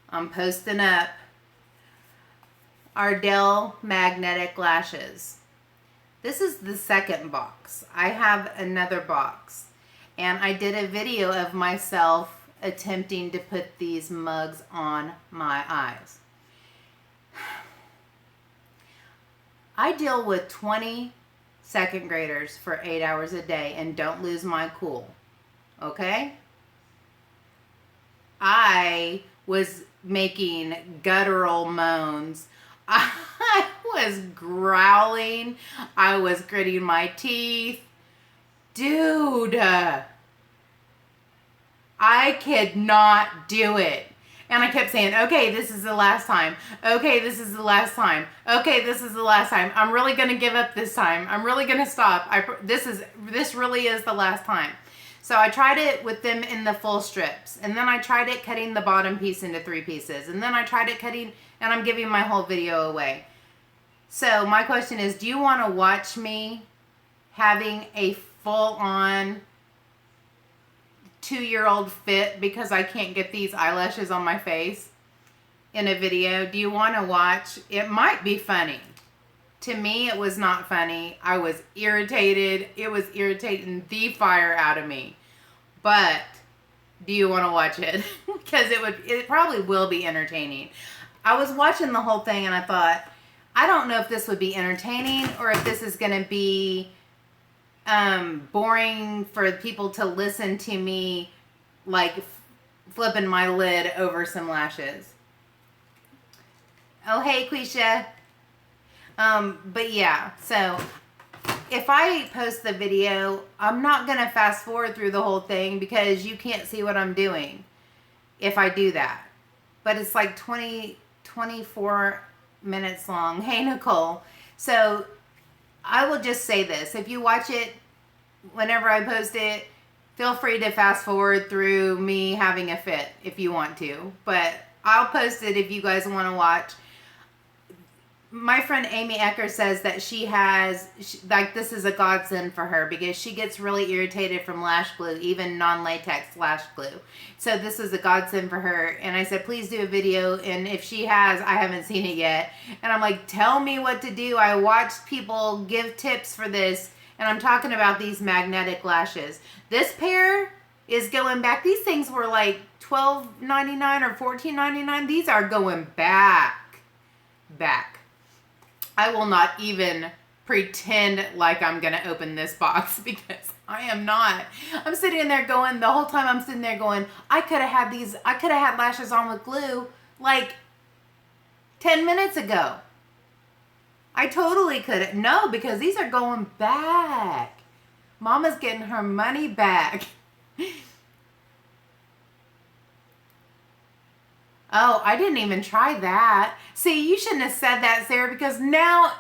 I'm posting up Ardell Magnetic Lashes. This is the second box. I have another box. And I did a video of myself attempting to put these mugs on my eyes. I deal with 20 second graders for 8 hours a day and don't lose my cool. Okay? I was making guttural moans. I was growling. I was gritting my teeth. Dude, I could not do it. And I kept saying, okay, this is the last time. Okay, this is the last time. Okay, this is the last time. I'm really going to give up this time. I'm really going to stop. This really is the last time. So I tried it with them in the full strips. And then I tried it cutting the bottom piece into 3 pieces. And then I tried it cutting, and I'm giving my whole video away. So my question is, do you want to watch me having a full-on 2-year-old fit because I can't get these eyelashes on my face in a video? Do you want to watch? It might be funny. To me, it was not funny. I was irritated. It was irritating the fire out of me. But do you want to watch it? Because it probably will be entertaining. I was watching the whole thing and I thought, I don't know if this would be entertaining or if this is going to be boring for people to listen to me like flipping my lid over some lashes. Oh, hey, Quisha. But yeah, so if I post the video, I'm not going to fast forward through the whole thing because you can't see what I'm doing if I do that. But it's like 24 minutes long. Hey, Nicole. So I will just say this. If you watch it whenever I post it, feel free to fast forward through me having a fit if you want to. But I'll post it if you guys want to watch. My friend Amy Ecker says that like this is a godsend for her because she gets really irritated from lash glue, even non-latex lash glue. So this is a godsend for her. And I said, please do a video. And if she has, I haven't seen it yet. And I'm like, tell me what to do. I watched people give tips for this. And I'm talking about these magnetic lashes. This pair is going back. These things were like $12.99 or $14.99. These are going back. I will not even pretend like I'm going to open this box because I am not. I'm sitting there going, the whole time I'm sitting there going, I could have had lashes on with glue like 10 minutes ago. I totally could have. No, because these are going back. Mama's getting her money back. Oh, I didn't even try that. See, you shouldn't have said that, Sarah, because now,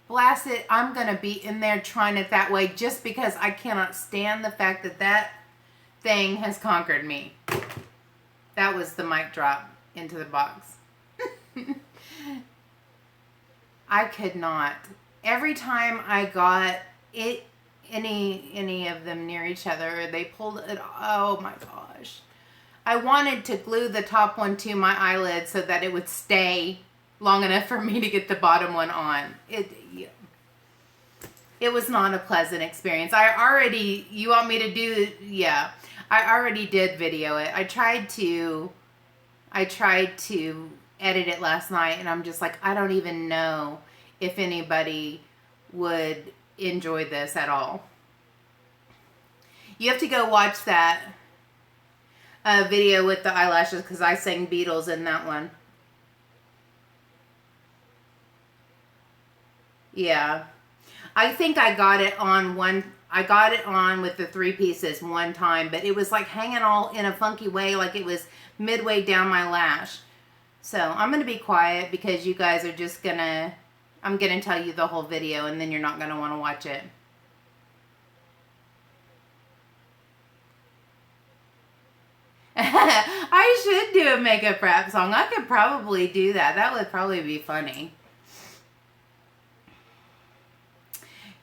blast it, I'm going to be in there trying it that way just because I cannot stand the fact that that thing has conquered me. That was the mic drop into the box. I could not. Every time I got it, any of them near each other, they pulled it. Oh my gosh. I wanted to glue the top one to my eyelid so that it would stay long enough for me to get the bottom one on. It was not a pleasant experience. You want me to do, yeah, I already did video it. I tried to edit it last night and I'm just like, I don't even know if anybody would enjoy this at all. You have to go watch that video with the eyelashes because I sang Beatles in that one. Yeah. I think I got it on with the 3 pieces one time, but it was like hanging all in a funky way, like it was midway down my lash. So I'm going to be quiet because you guys are just I'm going to tell you the whole video and then you're not going to want to watch it. I should do a makeup rap song. I could probably do that. That would probably be funny.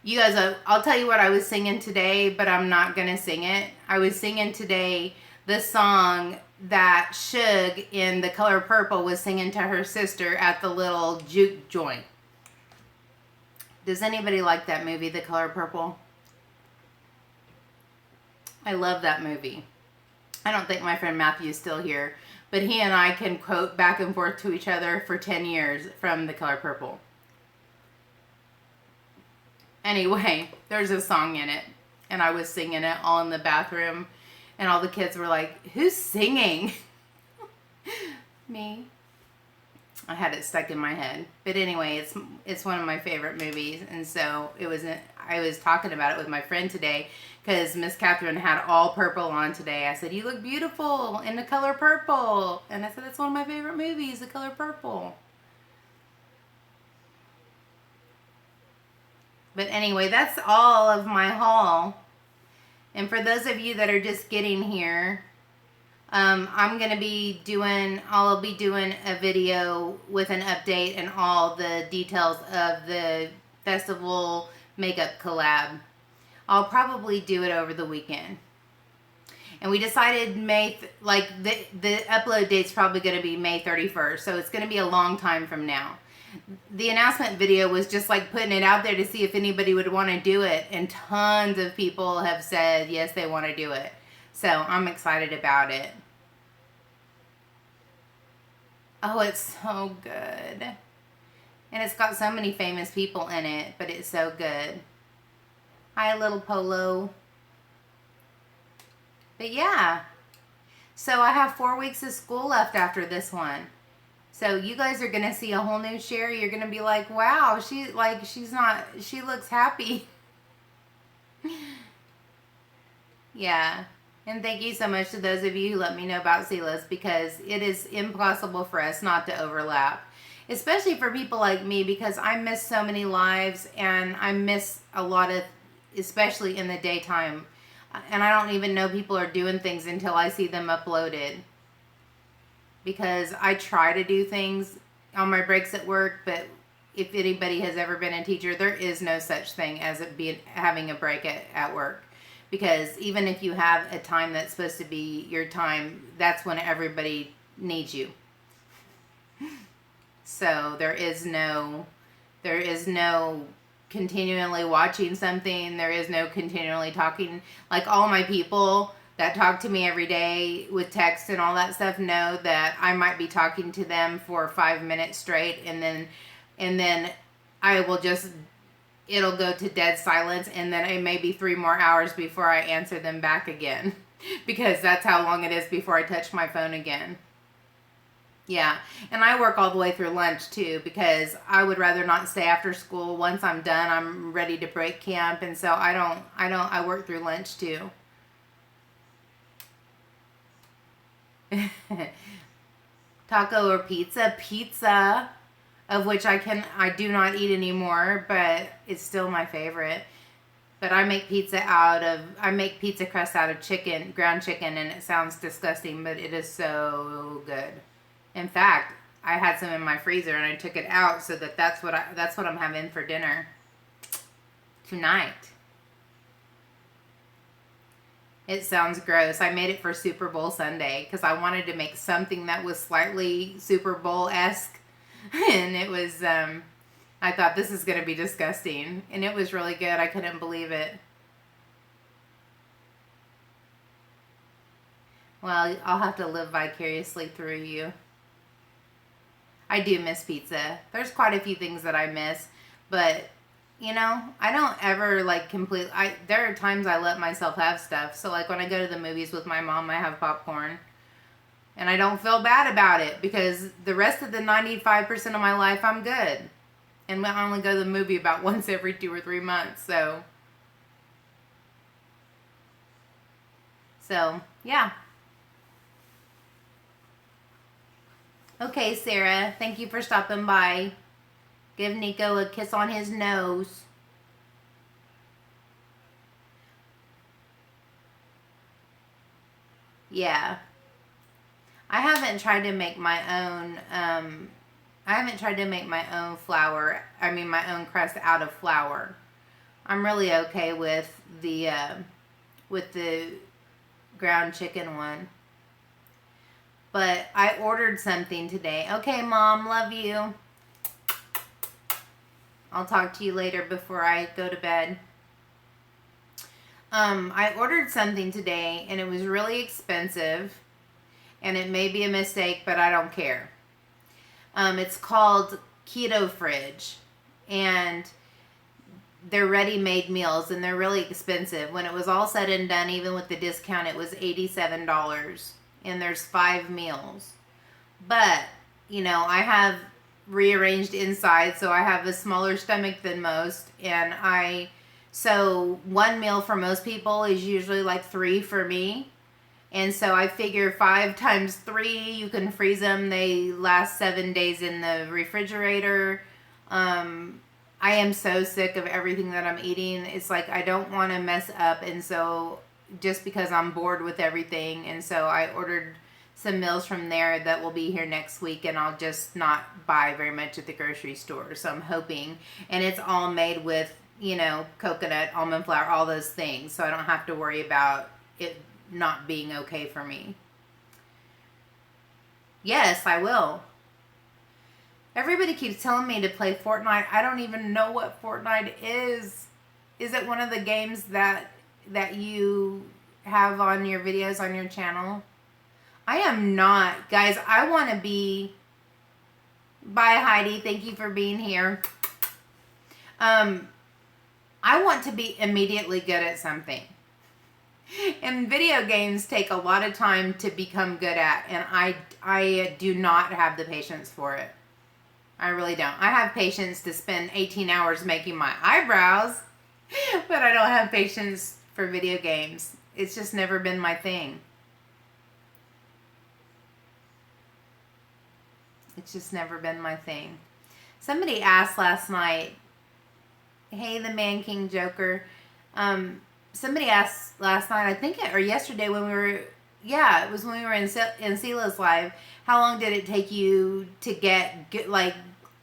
You guys, I'll tell you what I was singing today, but I'm not going to sing it. I was singing today the song that Suge in The Color Purple was singing to her sister at the little juke joint. Does anybody like that movie, The Color Purple? I love that movie. I don't think my friend Matthew is still here, but he and I can quote back and forth to each other for 10 years from The Color Purple. Anyway, there's a song in it, and I was singing it all in the bathroom, and all the kids were like, who's singing? Me. I had it stuck in my head. But anyway, it's one of my favorite movies, and so I was talking about it with my friend today, because Miss Catherine had all purple on today. I said, you look beautiful in The Color Purple. And I said, that's one of my favorite movies, The Color Purple. But anyway, that's all of my haul. And for those of you that are just getting here, I'll be doing a video with an update and all the details of the festival makeup collab. I'll probably do it over the weekend. And we decided the upload date's probably going to be May 31st. So it's going to be a long time from now. The announcement video was just like putting it out there to see if anybody would want to do it. And tons of people have said, yes, they want to do it. So I'm excited about it. Oh, it's so good. And it's got so many famous people in it, but it's so good. Hi, little Polo. But yeah. So I have 4 weeks of school left after this one. So you guys are gonna see a whole new Sherry. You're gonna be like, wow, she looks happy. Yeah. And thank you so much to those of you who let me know about Silas, because it is impossible for us not to overlap. Especially for people like me, because I miss so many lives, and I miss a lot of, especially in the daytime. And I don't even know people are doing things until I see them uploaded. Because I try to do things on my breaks at work, but if anybody has ever been a teacher, there is no such thing as having a break at work. Because even if you have a time that's supposed to be your time, that's when everybody needs you. So there is no continually watching something. There is no continually talking. Like, all my people that talk to me every day with text and all that stuff know that I might be talking to them for 5 minutes straight, and then I will just, it'll go to dead silence, and then it may be 3 more hours before I answer them back again. Because that's how long it is before I touch my phone again. Yeah, and I work all the way through lunch too, because I would rather not stay after school. Once I'm done, I'm ready to break camp, and so I work through lunch too. Taco or pizza? Pizza, of which I do not eat anymore, but it's still my favorite. But I make pizza crust out of ground chicken, and it sounds disgusting, but it is so good. In fact, I had some in my freezer and I took it out, so that's what I'm having for dinner tonight. It sounds gross. I made it for Super Bowl Sunday because I wanted to make something that was slightly Super Bowl-esque. And it was, I thought, this is going to be disgusting. And it was really good. I couldn't believe it. Well, I'll have to live vicariously through you. I do miss pizza. There's quite a few things that I miss. But, you know, I don't ever, like, there are times I let myself have stuff. So, like, when I go to the movies with my mom, I have popcorn. And I don't feel bad about it, because the rest of the 95% of my life, I'm good. And I only go to the movie about once every 2 or 3 months. So, yeah. Okay, Sarah, thank you for stopping by. Give Nico a kiss on his nose. Yeah. I haven't tried to make my own, flour, my own crust out of flour. I'm really okay with the ground chicken one. But I ordered something today. Okay, Mom, love you. I'll talk to you later before I go to bed. I ordered something today, and it was really expensive. And it may be a mistake, but I don't care. It's called Keto Fridge. And they're ready-made meals, and they're really expensive. When it was all said and done, even with the discount, it was $87. And there's 5 meals. But, you know, I have rearranged inside, so I have a smaller stomach than most. And so 1 meal for most people is usually like 3 for me. And so I figure 5 times 3, you can freeze them. They last 7 days in the refrigerator. I am so sick of everything that I'm eating. It's like I don't want to mess up, and so just because I'm bored with everything, and so I ordered some meals from there that will be here next week, and I'll just not buy very much at the grocery store. So I'm hoping, and it's all made with, you know, coconut, almond flour, all those things, so I don't have to worry about it not being okay for me. Yes, I will. Everybody keeps telling me to play Fortnite. I don't even know what Fortnite is. Is it one of the games that you have on your videos on your channel? I am not. Guys, I want to be... Bye, Heidi. Thank you for being here. I want to be immediately good at something. And video games take a lot of time to become good at, and I do not have the patience for it. I really don't. I have patience to spend 18 hours making my eyebrows, but I don't have patience for video games. It's just never been my thing. It's just never been my thing. Somebody asked last night, hey, the Man King Joker. Somebody asked last night, I think, or yesterday when we were, yeah, it was when we were in Sela's live, how long did it take you to get like,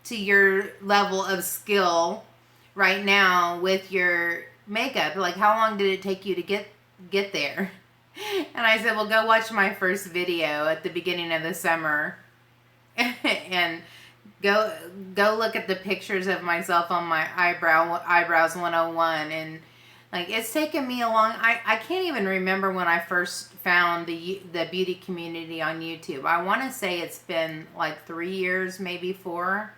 to your level of skill right now with your makeup? Like, how long did it take you to get there? And I said, well, go watch my first video at the beginning of the summer. And go look at the pictures of myself on my eyebrows 101. And like, it's taken me a long, I can't even remember when I first found the beauty community on YouTube. I want to say it's been like 3 years, maybe 4.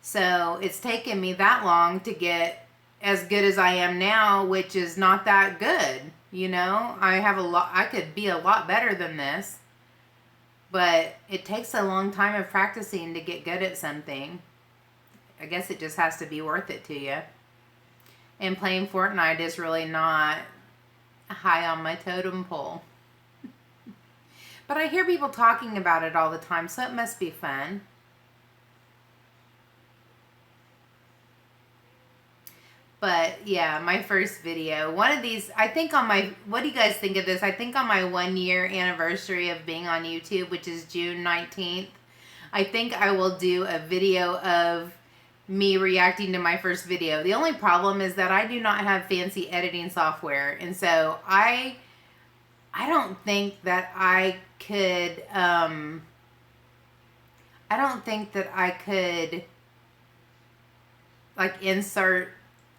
So it's taken me that long to get as good as I am now, which is not that good. You know, I could be a lot better than this. But it takes a long time of practicing to get good at something. I guess it just has to be worth it to you. And playing Fortnite is really not high on my totem pole. But I hear people talking about it all the time, so it must be fun. But yeah, my first video, one of these, I think on my, what do you guys think of this? I think on my 1 year anniversary of being on YouTube, which is June 19th, I think I will do a video of me reacting to my first video. The only problem is that I do not have fancy editing software. And so I don't think that I could, like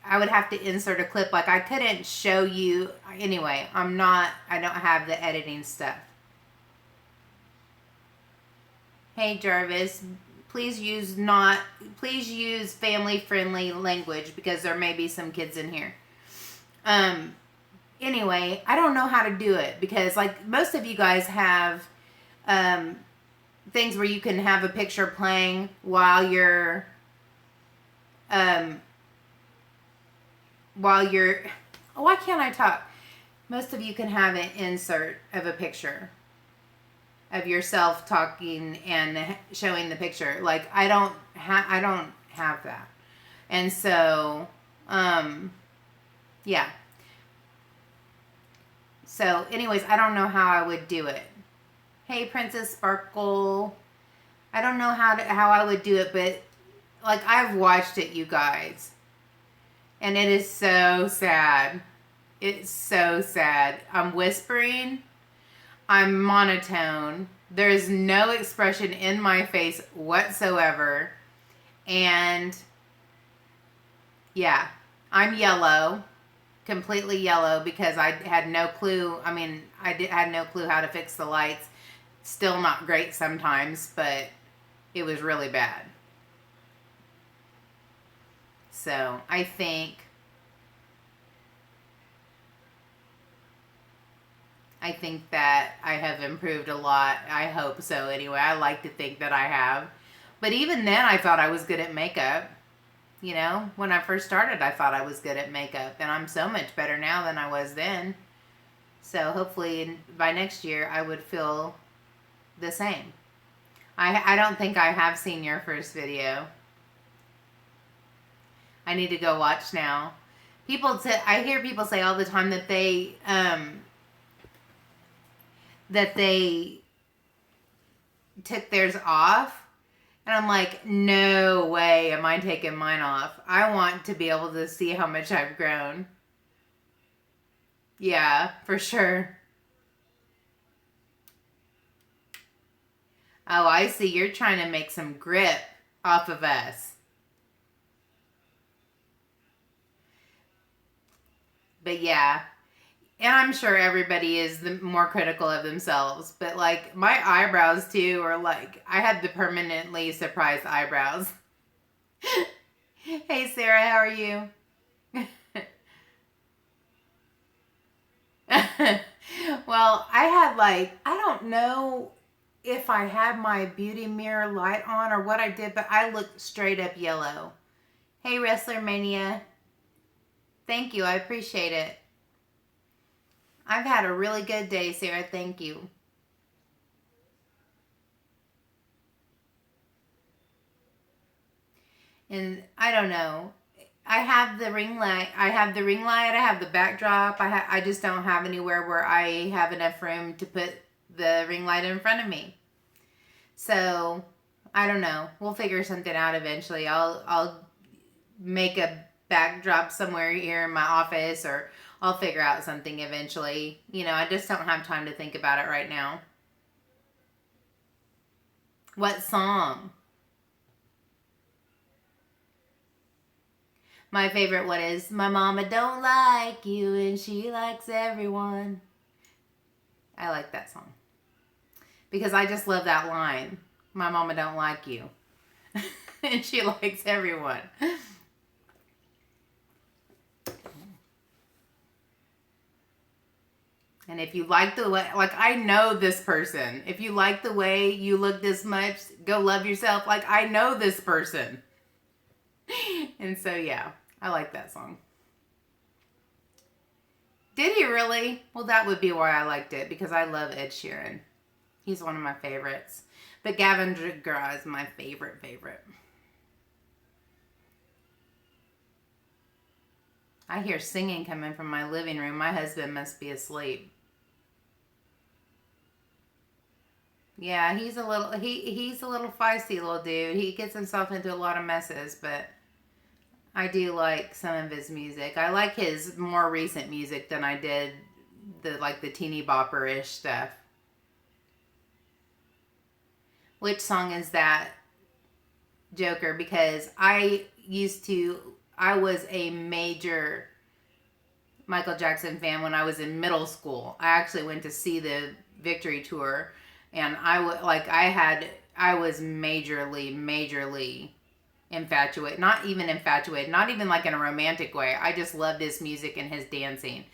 I would have to insert a clip. Like, I couldn't show you. Anyway, I don't have the editing stuff. Hey, Jarvis, please use family-friendly language because there may be some kids in here. Anyway, I don't know how to do it because, like, most of you guys have things where you can have a picture playing while you're why can't I talk? Most of you can have an insert of a picture of yourself talking and showing the picture. Like, I don't have that. And so, yeah. So anyways, I don't know how I would do it. Hey, Princess Sparkle. I don't know how I would do it, but like, I've watched it, you guys. And it is so sad. It's so sad. I'm whispering. I'm monotone. There is no expression in my face whatsoever. And yeah, I'm yellow. Completely yellow because I had no clue. I mean, had no clue how to fix the lights. Still not great sometimes, but it was really bad. So I think that I have improved a lot. I hope so anyway. I like to think that I have. But even then I thought I was good at makeup. You know, when I first started, I thought I was good at makeup. And I'm so much better now than I was then. So hopefully by next year I would feel the same. I don't think I have seen your first video. I need to go watch now. I hear people say all the time that they took theirs off. And I'm like, no way am I taking mine off. I want to be able to see how much I've grown. Yeah, for sure. Oh, I see. You're trying to make some grip off of us. But yeah. And I'm sure everybody is more critical of themselves. But like, my eyebrows too are like, I had the permanently surprised eyebrows. Hey Sarah, how are you? Well, I had like, I don't know if I had my beauty mirror light on or what I did, but I looked straight up yellow. Hey, Wrestler Mania. Thank you. I appreciate it. I've had a really good day, Sarah. Thank you. And I don't know. I have the ring light. I have the ring light. I have the backdrop. I just don't have anywhere where I have enough room to put the ring light in front of me. So I don't know. We'll figure something out eventually. I'll make a backdrop somewhere here in my office, or I'll figure out something eventually. You know, I just don't have time to think about it right now. What song? My favorite one is "My Mama Don't Like You and She Likes Everyone." I like that song because I just love that line. My mama don't like you and she likes everyone. And if you like the way, like, I know this person. If you like the way you look this much, go love yourself. Like, I know this person. And so, yeah, I like that song. Did he really? Well, that would be why I liked it, because I love Ed Sheeran. He's one of my favorites. But Gavin DeGraw is my favorite. I hear singing coming from my living room. My husband must be asleep. Yeah, he's a little feisty little dude. He gets himself into a lot of messes, but I do like some of his music. I like his more recent music than I did the teeny bopper-ish stuff. Which song is that, Joker? Because I was a major Michael Jackson fan when I was in middle school. I actually went to see the Victory Tour, and I was majorly infatuated. Not even like in a romantic way. I just loved his music and his dancing.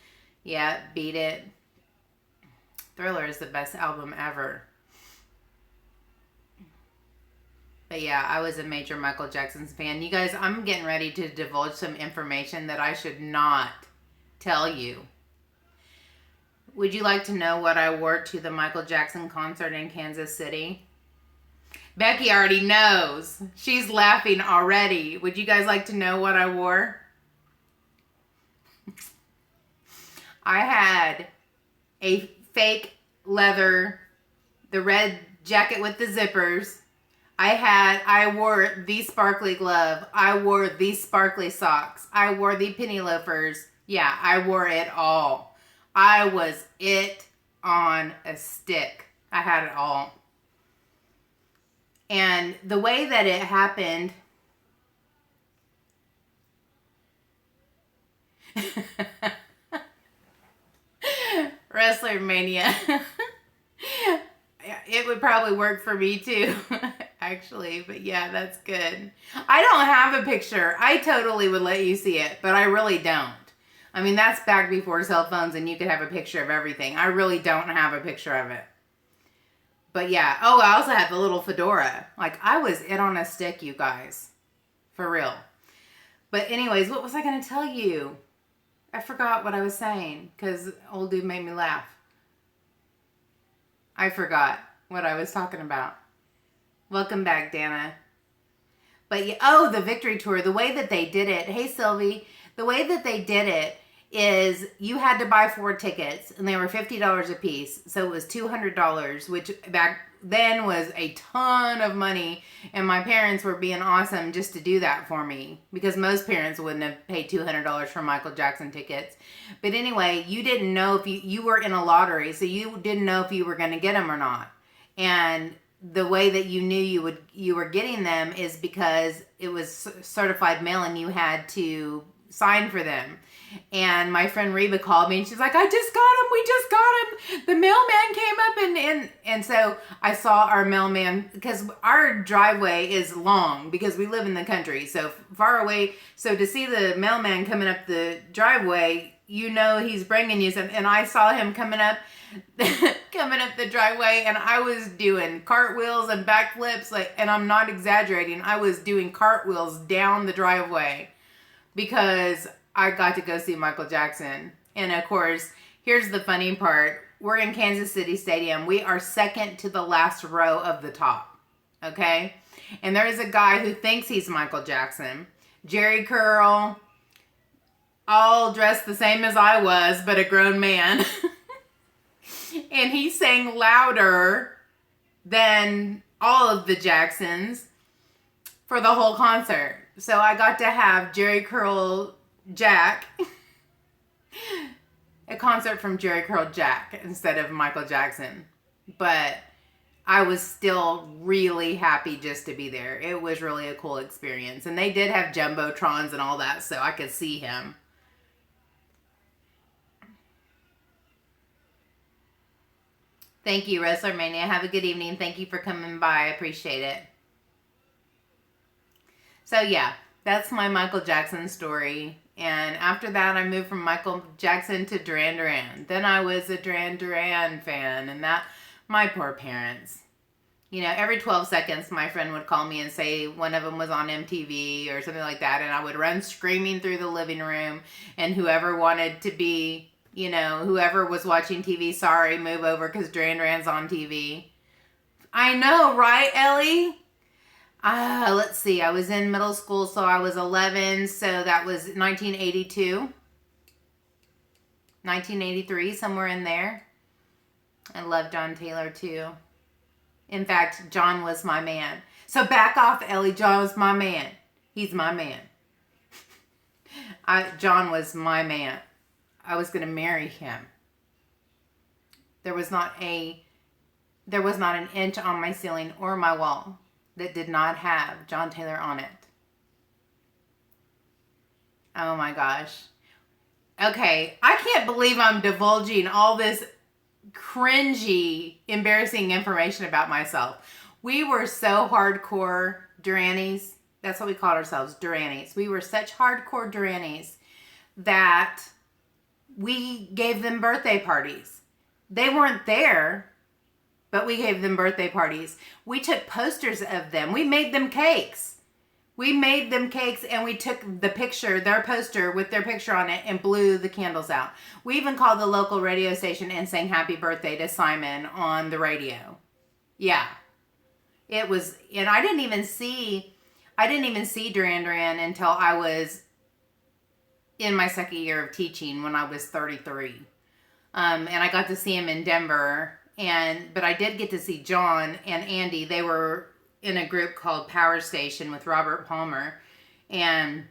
Yeah, Beat It. Thriller is the best album ever. But yeah, I was a major Michael Jackson fan. You guys, I'm getting ready to divulge some information that I should not tell you. Would you like to know what I wore to the Michael Jackson concert in Kansas City? Becky already knows. She's laughing already. Would you guys like to know what I wore? I had a fake leather, the red jacket with the zippers. I wore the sparkly glove. I wore the sparkly socks. I wore the penny loafers. Yeah, I wore it all. I was it on a stick. I had it all. And the way that it happened, Wrestler Mania. It would probably work for me too, actually. But yeah, that's good. I don't have a picture. I totally would let you see it, but I really don't. I mean, that's back before cell phones and you could have a picture of everything. I really don't have a picture of it. But yeah. Oh, I also had the little fedora. Like, I was it on a stick, you guys. For real. But anyways, what was I going to tell you? I forgot what I was saying because old dude made me laugh. I forgot what I was talking about. Welcome back, Dana. But yeah, oh, the Victory Tour, the way that they did it. Hey, Sylvie. The way that they did it is you had to buy 4 tickets, and they were $50 a piece. So it was $200, which back then was a ton of money. And my parents were being awesome just to do that for me, because most parents wouldn't have paid $200 for Michael Jackson tickets. But anyway, you didn't know if you were in a lottery, so you didn't know if you were going to get them or not. And the way that you knew you were getting them is because it was certified mail and you had to sign for them. And my friend Reba called me and she's like, I just got him. We just got him. The mailman came up and so I saw our mailman, because our driveway is long because we live in the country, so far away. So to see the mailman coming up the driveway, you know he's bringing you some. And I saw him coming up coming up the driveway, and I was doing cartwheels and backflips, like, and I'm not exaggerating, I was doing cartwheels down the driveway because I got to go see Michael Jackson. And of course, here's the funny part. We're in Kansas City Stadium. We are second to the last row of the top. Okay? And there is a guy who thinks he's Michael Jackson. Jerry curl, all dressed the same as I was, but a grown man. And he sang louder than all of the Jacksons for the whole concert. So I got to have Jerry Curl Jack, a concert from Jerry Curl Jack instead of Michael Jackson. But I was still really happy just to be there. It was really a cool experience. And they did have Jumbotrons and all that, so I could see him. Thank you, Wrestler Mania. Have a good evening. Thank you for coming by. I appreciate it. So yeah, that's my Michael Jackson story. And after that, I moved from Michael Jackson to Duran Duran. Then I was a Duran Duran fan, and that, my poor parents. You know, every 12 seconds, my friend would call me and say one of them was on MTV or something like that, and I would run screaming through the living room, and whoever wanted to be, you know, whoever was watching TV, sorry, move over because Duran Duran's on TV. I know, right, Ellie? Let's see. I was in middle school, so I was 11, so that was 1982. 1983, somewhere in there. I love John Taylor, too. In fact, John was my man. So back off, Ellie. John was my man. He's my man. John was my man. I was going to marry him. There was not an inch on my ceiling or my wall that did not have John Taylor on it. Oh my gosh. Okay, I can't believe I'm divulging all this cringy, embarrassing information about myself. We were so hardcore Duranis. That's what we called ourselves, Duranis. We were such hardcore Duranis that we gave them birthday parties. They weren't there, but we gave them birthday parties. We took posters of them. We made them cakes. And we took the picture, their poster with their picture on it, and blew the candles out. We even called the local radio station and sang happy birthday to Simon on the radio. Yeah. It was, and I didn't even see Duran Duran until I was in my second year of teaching when I was 33. And I got to see him in Denver. But I did get to see John and Andy. They were in a group called Power Station with Robert Palmer. And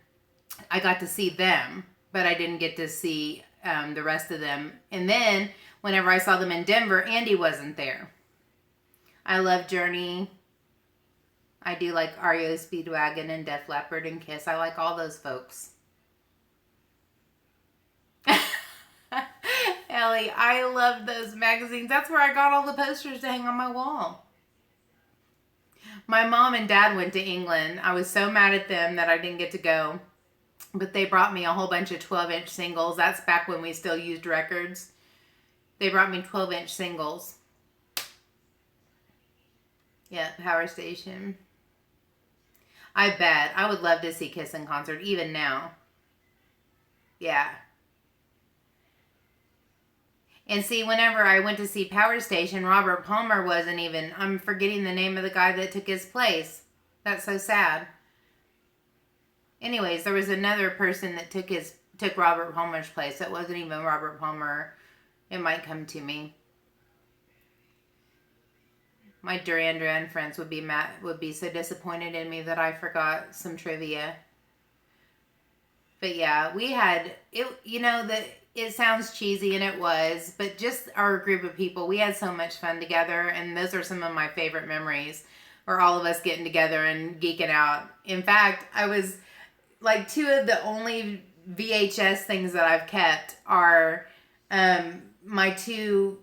I got to see them, but I didn't get to see the rest of them. And then whenever I saw them in Denver, Andy wasn't there. I love Journey. I do like REO Speedwagon and Def Leppard and Kiss. I like all those folks. Ellie, I love those magazines. That's where I got all the posters to hang on my wall. My mom and dad went to England. I was so mad at them that I didn't get to go. But they brought me a whole bunch of 12-inch singles. That's back when we still used records. They brought me 12-inch singles. Yeah, Power Station. I bet. I would love to see Kiss in concert, even now. Yeah. And see, whenever I went to see Power Station, Robert Palmer wasn't even, I'm forgetting the name of the guy that took his place. That's so sad. Anyways, there was another person that took Robert Palmer's place. It wasn't even Robert Palmer. It might come to me. My Duran Duran friends would be so disappointed in me that I forgot some trivia. But yeah, we had it. You know that it sounds cheesy, and it was, but just our group of people, we had so much fun together, and those are some of my favorite memories. Or all of us getting together and geeking out. In fact, I was like, two of the only VHS things that I've kept are my two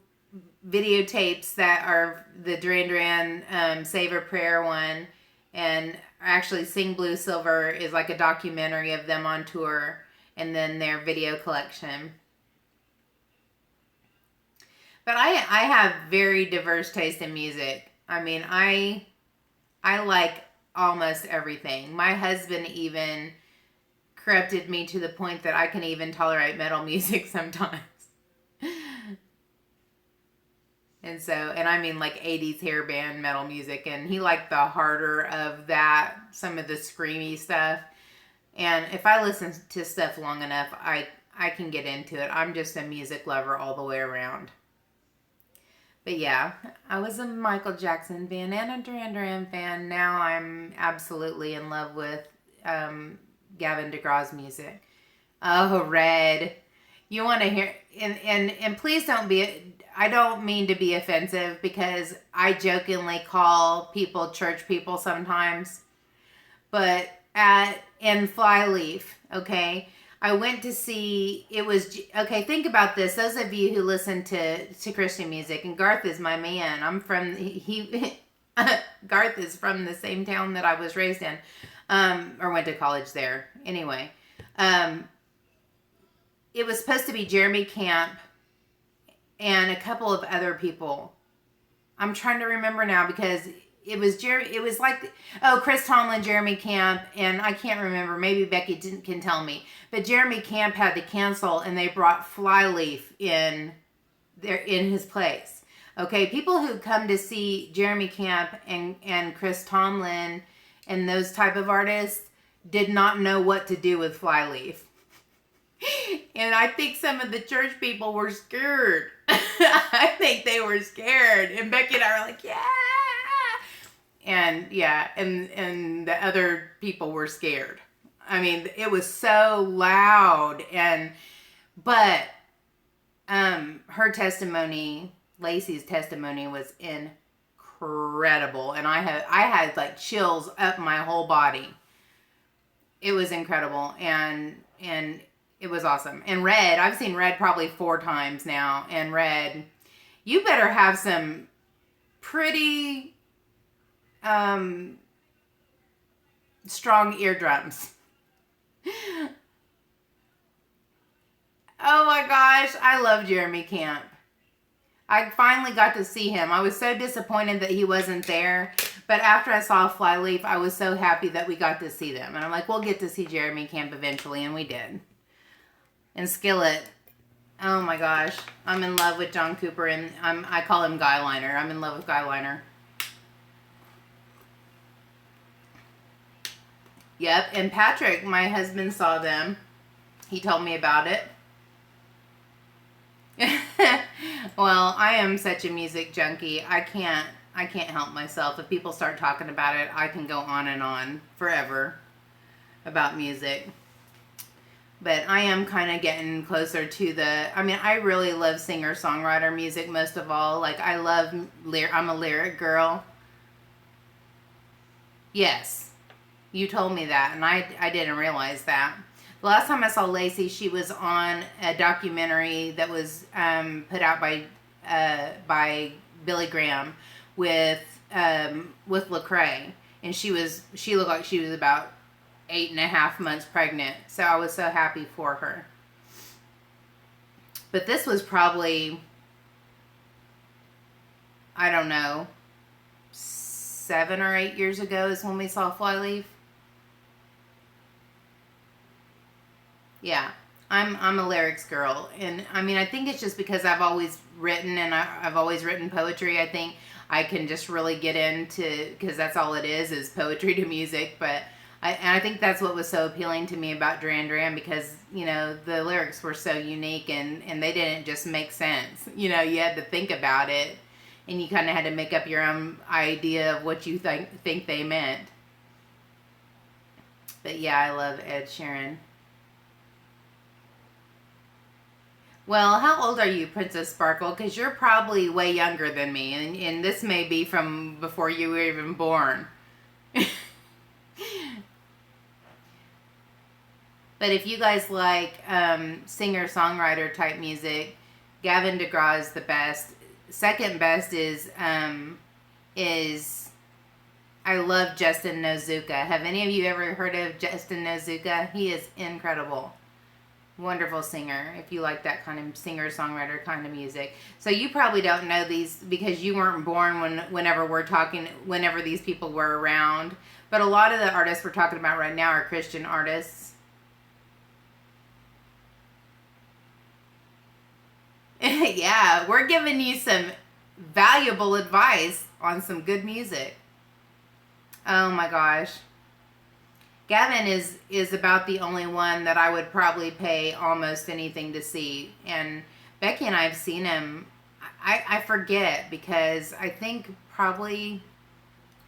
videotapes that are the Duran Duran Save a Prayer one, and actually Sing Blue Silver is like a documentary of them on tour, and then their video collection. But I have very diverse taste in music. I mean, I like almost everything. My husband even corrupted me to the point that I can even tolerate metal music sometimes. And so, and I mean like 80s hair band metal music, and he liked the harder of that, some of the screamy stuff. And if I listen to stuff long enough, I can get into it. I'm just a music lover all the way around. But yeah, I was a Michael Jackson fan and a Duran Duran fan. Now I'm absolutely in love with Gavin DeGraw's music. Oh, Red. You want to hear, and please don't be, I don't mean to be offensive because I jokingly call people church people sometimes, but in Flyleaf, okay? I went to see, it was, okay, think about this. Those of you who listen to Christian music, and Garth is my man. I'm from, Garth is from the same town that I was raised in, or went to college there. Anyway, it was supposed to be Jeremy Camp and a couple of other people. I'm trying to remember now because it was like, oh, Chris Tomlin, Jeremy Camp, and I can't remember. Maybe Becky can tell me. But Jeremy Camp had to cancel, and they brought Flyleaf in his place. Okay, people who come to see Jeremy Camp and Chris Tomlin and those type of artists did not know what to do with Flyleaf. And I think some of the church people were scared. I think they were scared. And Becky and I were like, yeah. And yeah, and the other people were scared. I mean, it was so loud. But her testimony, Lacey's testimony, was incredible. And I had like chills up my whole body. It was incredible. And it was awesome. And Red, I've seen Red probably 4 times now. And Red, you better have some pretty strong eardrums. Oh my gosh, I love Jeremy Camp. I finally got to see him. I was so disappointed that he wasn't there. But after I saw Flyleaf, I was so happy that we got to see them. And I'm like, we'll get to see Jeremy Camp eventually. And we did. And Skillet. Oh my gosh. I'm in love with John Cooper. And I call him Guyliner. I'm in love with Guyliner. Yep. And Patrick, my husband, saw them. He told me about it. Well, I am such a music junkie. I can't help myself. If people start talking about it, I can go on and on forever about music. But I am kind of getting closer to I really love singer-songwriter music most of all. Like, I'm a lyric girl. Yes. You told me that, and I didn't realize that. The last time I saw Lacey, she was on a documentary that was put out by Billy Graham with Lecrae, and she looked like she was about 8.5 months pregnant. So I was so happy for her. But this was probably, I don't know, 7 or 8 years ago is when we saw Flyleaf. Yeah, I'm a lyrics girl, and I mean, I think it's just because I've always written, and I've always written poetry. I think I can just really get into, because that's all it is poetry to music. But I think that's what was so appealing to me about Duran Duran, because the lyrics were so unique, and they didn't just make sense. You had to think about it, and you kind of had to make up your own idea of what you think they meant. But yeah, I love Ed Sheeran. Well, how old are you, Princess Sparkle? Because you're probably way younger than me, and this may be from before you were even born. But if you guys like singer-songwriter type music, Gavin DeGraw is the best. Second best is I love Justin Nozuka. Have any of you ever heard of Justin Nozuka? He is incredible. Wonderful singer, if you like that kind of singer-songwriter kind of music. So you probably don't know these because you weren't born whenever these people were around. But a lot of the artists we're talking about right now are Christian artists. Yeah, we're giving you some valuable advice on some good music. Oh my gosh. Gavin is about the only one that I would probably pay almost anything to see. And Becky and I have seen him, I forget, because I think probably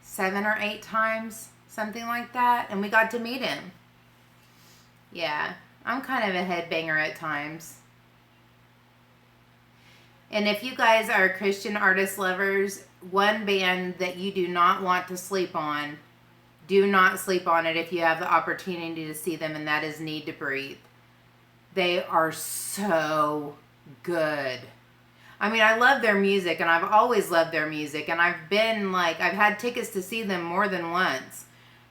7 or 8 times, something like that. And we got to meet him. Yeah, I'm kind of a headbanger at times. And if you guys are Christian artist lovers, one band that you do not want to sleep on, do not sleep on it if you have the opportunity to see them, and that is Need to Breathe. They are so good. I mean, I love their music, and I've always loved their music, and I've had tickets to see them more than once.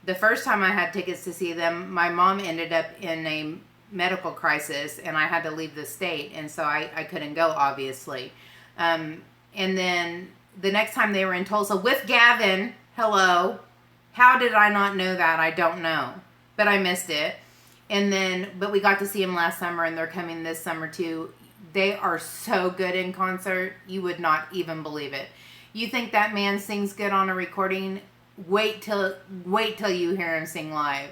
The first time I had tickets to see them, my mom ended up in a medical crisis, and I had to leave the state, and so I couldn't go, obviously. And then the next time they were in Tulsa with Gavin, hello. How did I not know that? I don't know. But I missed it. But we got to see them last summer, and they're coming this summer too. They are so good in concert. You would not even believe it. You think that man sings good on a recording? Wait till you hear him sing live.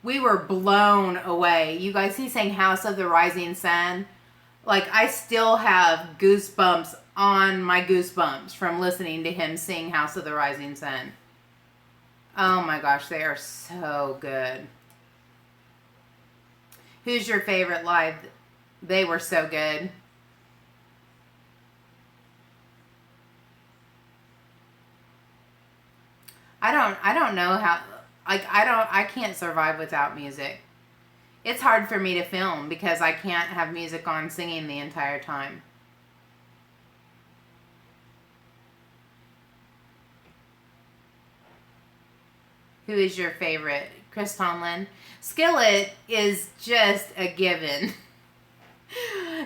We were blown away. You guys, he sang House of the Rising Sun. Like, I still have goosebumps on my goosebumps from listening to him sing House of the Rising Sun. Oh my gosh, they are so good. Who's your favorite live? They were so good. I don't know how, like, I can't survive without music. It's hard for me to film because I can't have music on singing the entire time. Who is your favorite? Chris Tomlin. Skillet is just a given.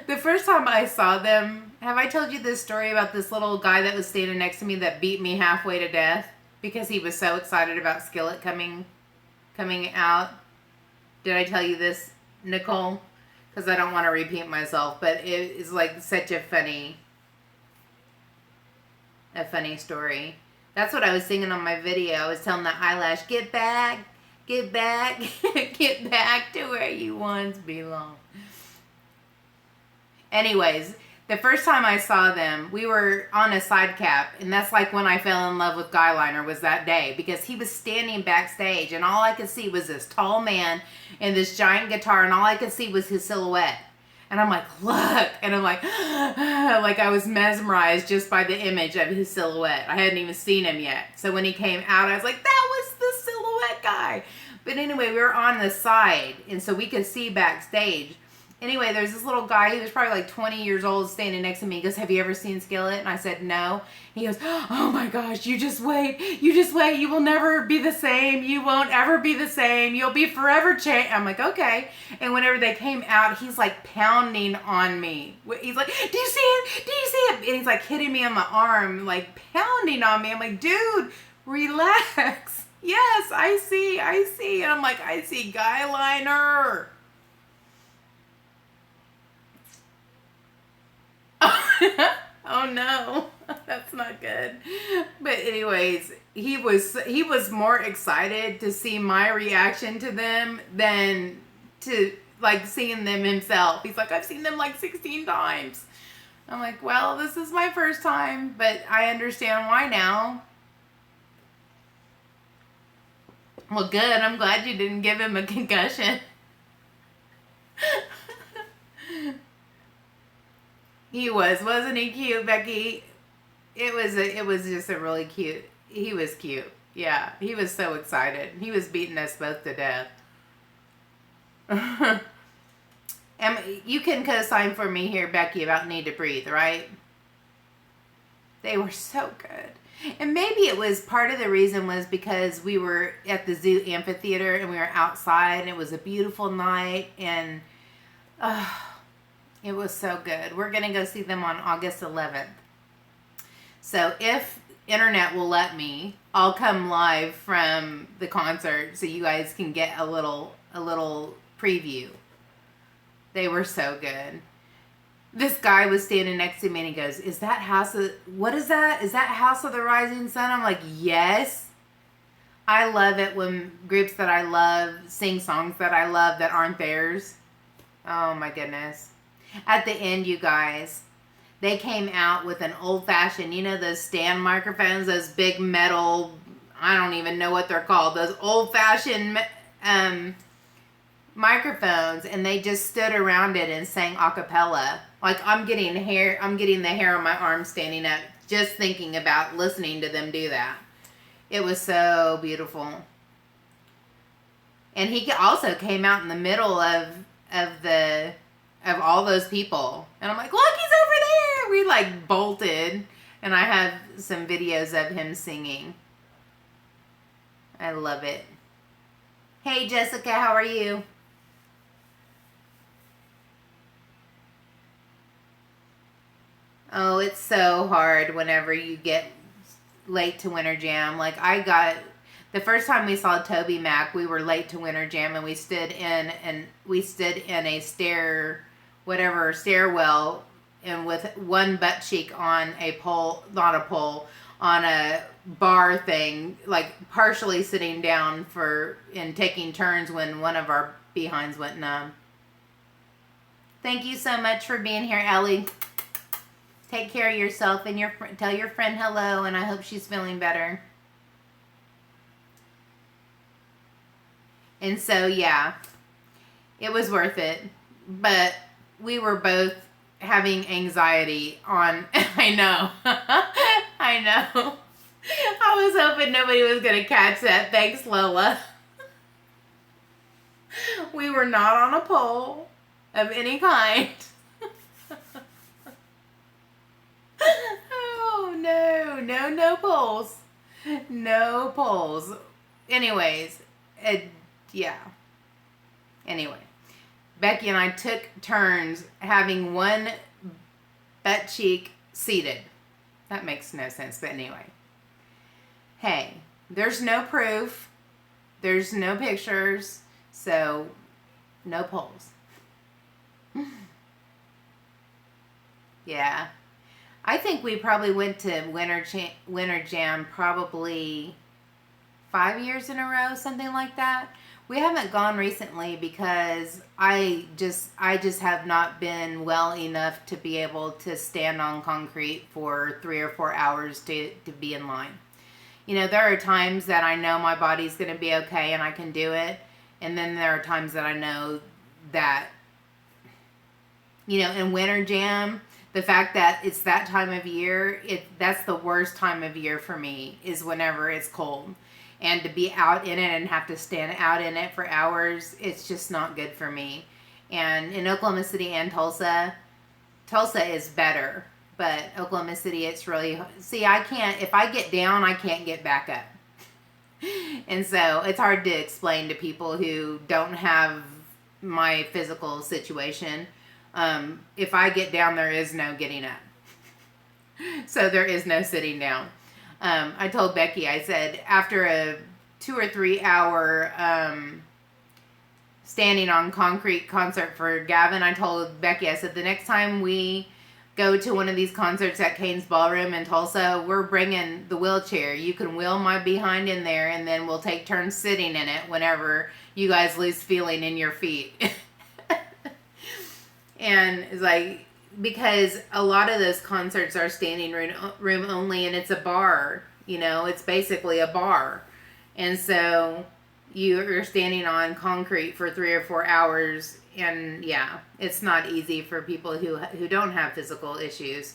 The first time I saw them, have I told you this story about this little guy that was standing next to me that beat me halfway to death because he was so excited about Skillet coming out? Did I tell you this, Nicole? Because I don't want to repeat myself, but it is like such a funny story. That's what I was singing on my video. I was telling the eyelash, get back, get back to where you once belong. Anyways, the first time I saw them, we were on a side cap, and that's like when I fell in love with Guyliner, was that day, because he was standing backstage, and all I could see was this tall man and this giant guitar, and all I could see was his silhouette. And I'm like, look, and I'm like, like I was mesmerized just by the image of his silhouette. I hadn't even seen him yet. So when he came out, I was like, that was the silhouette guy. But anyway, we were on the side, and so we could see backstage. Anyway, there's this little guy, he was probably like 20 years old, standing next to me. He goes, have you ever seen Skillet? And I said, no. He goes, oh my gosh, you just wait. You will never be the same. You won't ever be the same. You'll be forever changed. I'm like, okay. And whenever they came out, he's like pounding on me. He's like, do you see it? Do you see it? And he's like hitting me on my arm, like pounding on me. I'm like, dude, relax. Yes, I see. And I'm like, I see Guyliner. Oh no, that's not good. But anyways, he was more excited to see my reaction to them than to like seeing them himself. He's like, I've seen them like 16 times. I'm like, well, this is my first time, but I understand why now. Well, good. I'm glad you didn't give him a concussion. He wasn't he cute, Becky? It was just a really cute. He was cute. Yeah, he was so excited. He was beating us both to death. And you can co-sign for me here, Becky, about Need to Breathe, right? They were so good. And maybe it was part of the reason was because we were at the zoo amphitheater and we were outside and it was a beautiful night and Oh, it was so good. We're going to go see them on August 11th. So if internet will let me, I'll come live from the concert so you guys can get a little preview. They were so good. This guy was standing next to me and he goes, "Is that what is that? Is that House of the Rising Sun?" I'm like, "Yes." I love it when groups that I love sing songs that I love that aren't theirs. Oh my goodness. At the end, you guys, they came out with an old-fashioned, you know, those stand microphones, those big metal, I don't even know what they're called, those old-fashioned microphones, and they just stood around it and sang a cappella. Like, I'm getting the hair on my arm standing up just thinking about listening to them do that. It was so beautiful. And he also came out in the middle of all those people. And I'm like, "Look, he's over there." We like bolted. And I have some videos of him singing. I love it. Hey, Jessica, how are you? Oh, it's so hard whenever you get late to Winter Jam. Like, the first time we saw Toby Mac, we were late to Winter Jam, and we stood in a stairwell, and with one butt cheek on a pole, not a pole, on a bar thing, like partially sitting down and taking turns when one of our behinds went numb. Thank you so much for being here, Ellie. Take care of yourself and tell your friend hello, and I hope she's feeling better. And so, yeah, it was worth it. But we were both having anxiety on, I know, I know. I was hoping nobody was going to catch that. Thanks, Lola. We were not on a pole of any kind. Oh, no poles. No poles. Anyways, yeah. Anyway, Becky and I took turns having one butt cheek seated. That makes no sense, but anyway. Hey, there's no proof. There's no pictures, so no polls. Yeah. I think we probably went to Winter Jam probably 5 years in a row, something like that. We haven't gone recently because I just have not been well enough to be able to stand on concrete for 3 or 4 hours to be in line. You know, there are times that I know my body's going to be okay and I can do it. And then there are times that I know that, you know, in Winter Jam, the fact that it's that time of year, that's the worst time of year for me, is whenever it's cold. And to be out in it and have to stand out in it for hours, it's just not good for me. And in Oklahoma City and Tulsa is better. But Oklahoma City, it's really, if I get down, I can't get back up. And so it's hard to explain to people who don't have my physical situation. If I get down, there is no getting up. So there is no sitting down. I told Becky, I said, after a 2 or 3 hour standing on concrete concert for Gavin, I told Becky, I said, the next time we go to one of these concerts at Kane's Ballroom in Tulsa, we're bringing the wheelchair. You can wheel my behind in there, and then we'll take turns sitting in it whenever you guys lose feeling in your feet. And it's like, because a lot of those concerts are standing room only, and it's a bar, you know, it's basically a bar. And so you're standing on concrete for 3 or 4 hours, and yeah, it's not easy for people who don't have physical issues.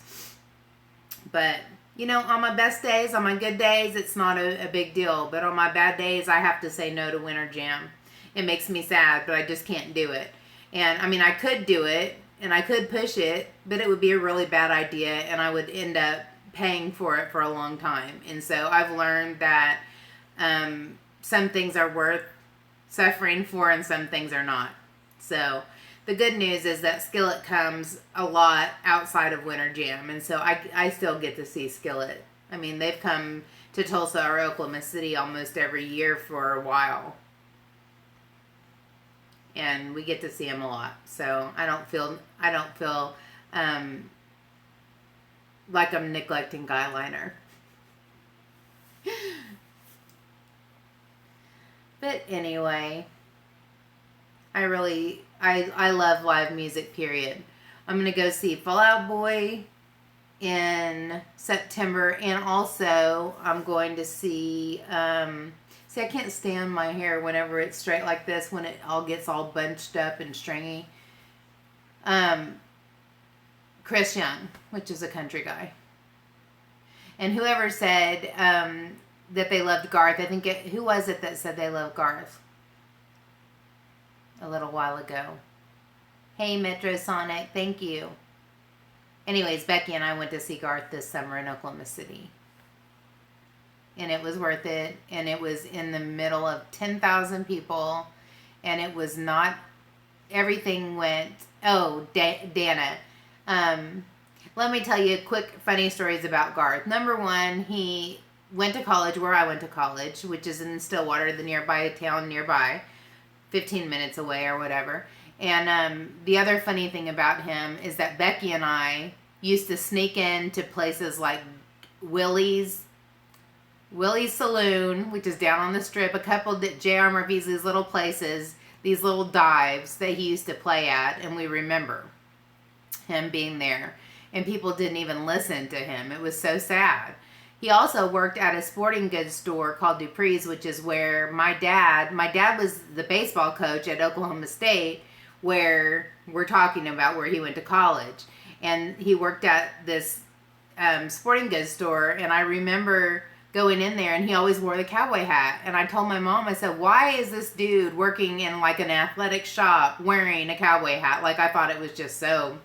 But, you know, on my best days, on my good days, it's not a big deal. But on my bad days, I have to say no to Winter Jam. It makes me sad, but I just can't do it. And, I mean, I could do it, and I could push it, but it would be a really bad idea, and I would end up paying for it for a long time. And so I've learned that some things are worth suffering for, and some things are not. So the good news is that Skillet comes a lot outside of Winter Jam, and so I still get to see Skillet. I mean, they've come to Tulsa or Oklahoma City almost every year for a while, and we get to see them a lot. So I don't feel like I'm neglecting Guyliner. But anyway, I love live music, period. I'm going to go see Fall Out Boy in September, and also I'm going to see, see, I can't stand my hair whenever it's straight like this, when it all gets all bunched up and stringy. Chris Young, which is a country guy. And whoever said that they loved Garth, I think who was it that said they loved Garth a little while ago? Hey, Metrosonic, thank you. Anyways, Becky and I went to see Garth this summer in Oklahoma City. And it was worth it. And it was in the middle of 10,000 people. And it was not, everything went, Dana. Let me tell you quick funny stories about Garth. Number one, he went to college where I went to college, which is in Stillwater, the nearby town nearby, 15 minutes away or whatever. And the other funny thing about him is that Becky and I used to sneak into places like Willie's Saloon, which is down on the strip, a couple J.R. Murphy's, these little places, these little dives that he used to play at, and we remember him being there. And people didn't even listen to him. It was so sad. He also worked at a sporting goods store called Dupree's, which is where my dad was the baseball coach at Oklahoma State, where we're talking about where he went to college. And he worked at this sporting goods store, and I remember going in there, and he always wore the cowboy hat. And I told my mom, I said, why is this dude working in like an athletic shop wearing a cowboy hat? Like, I thought it was just so,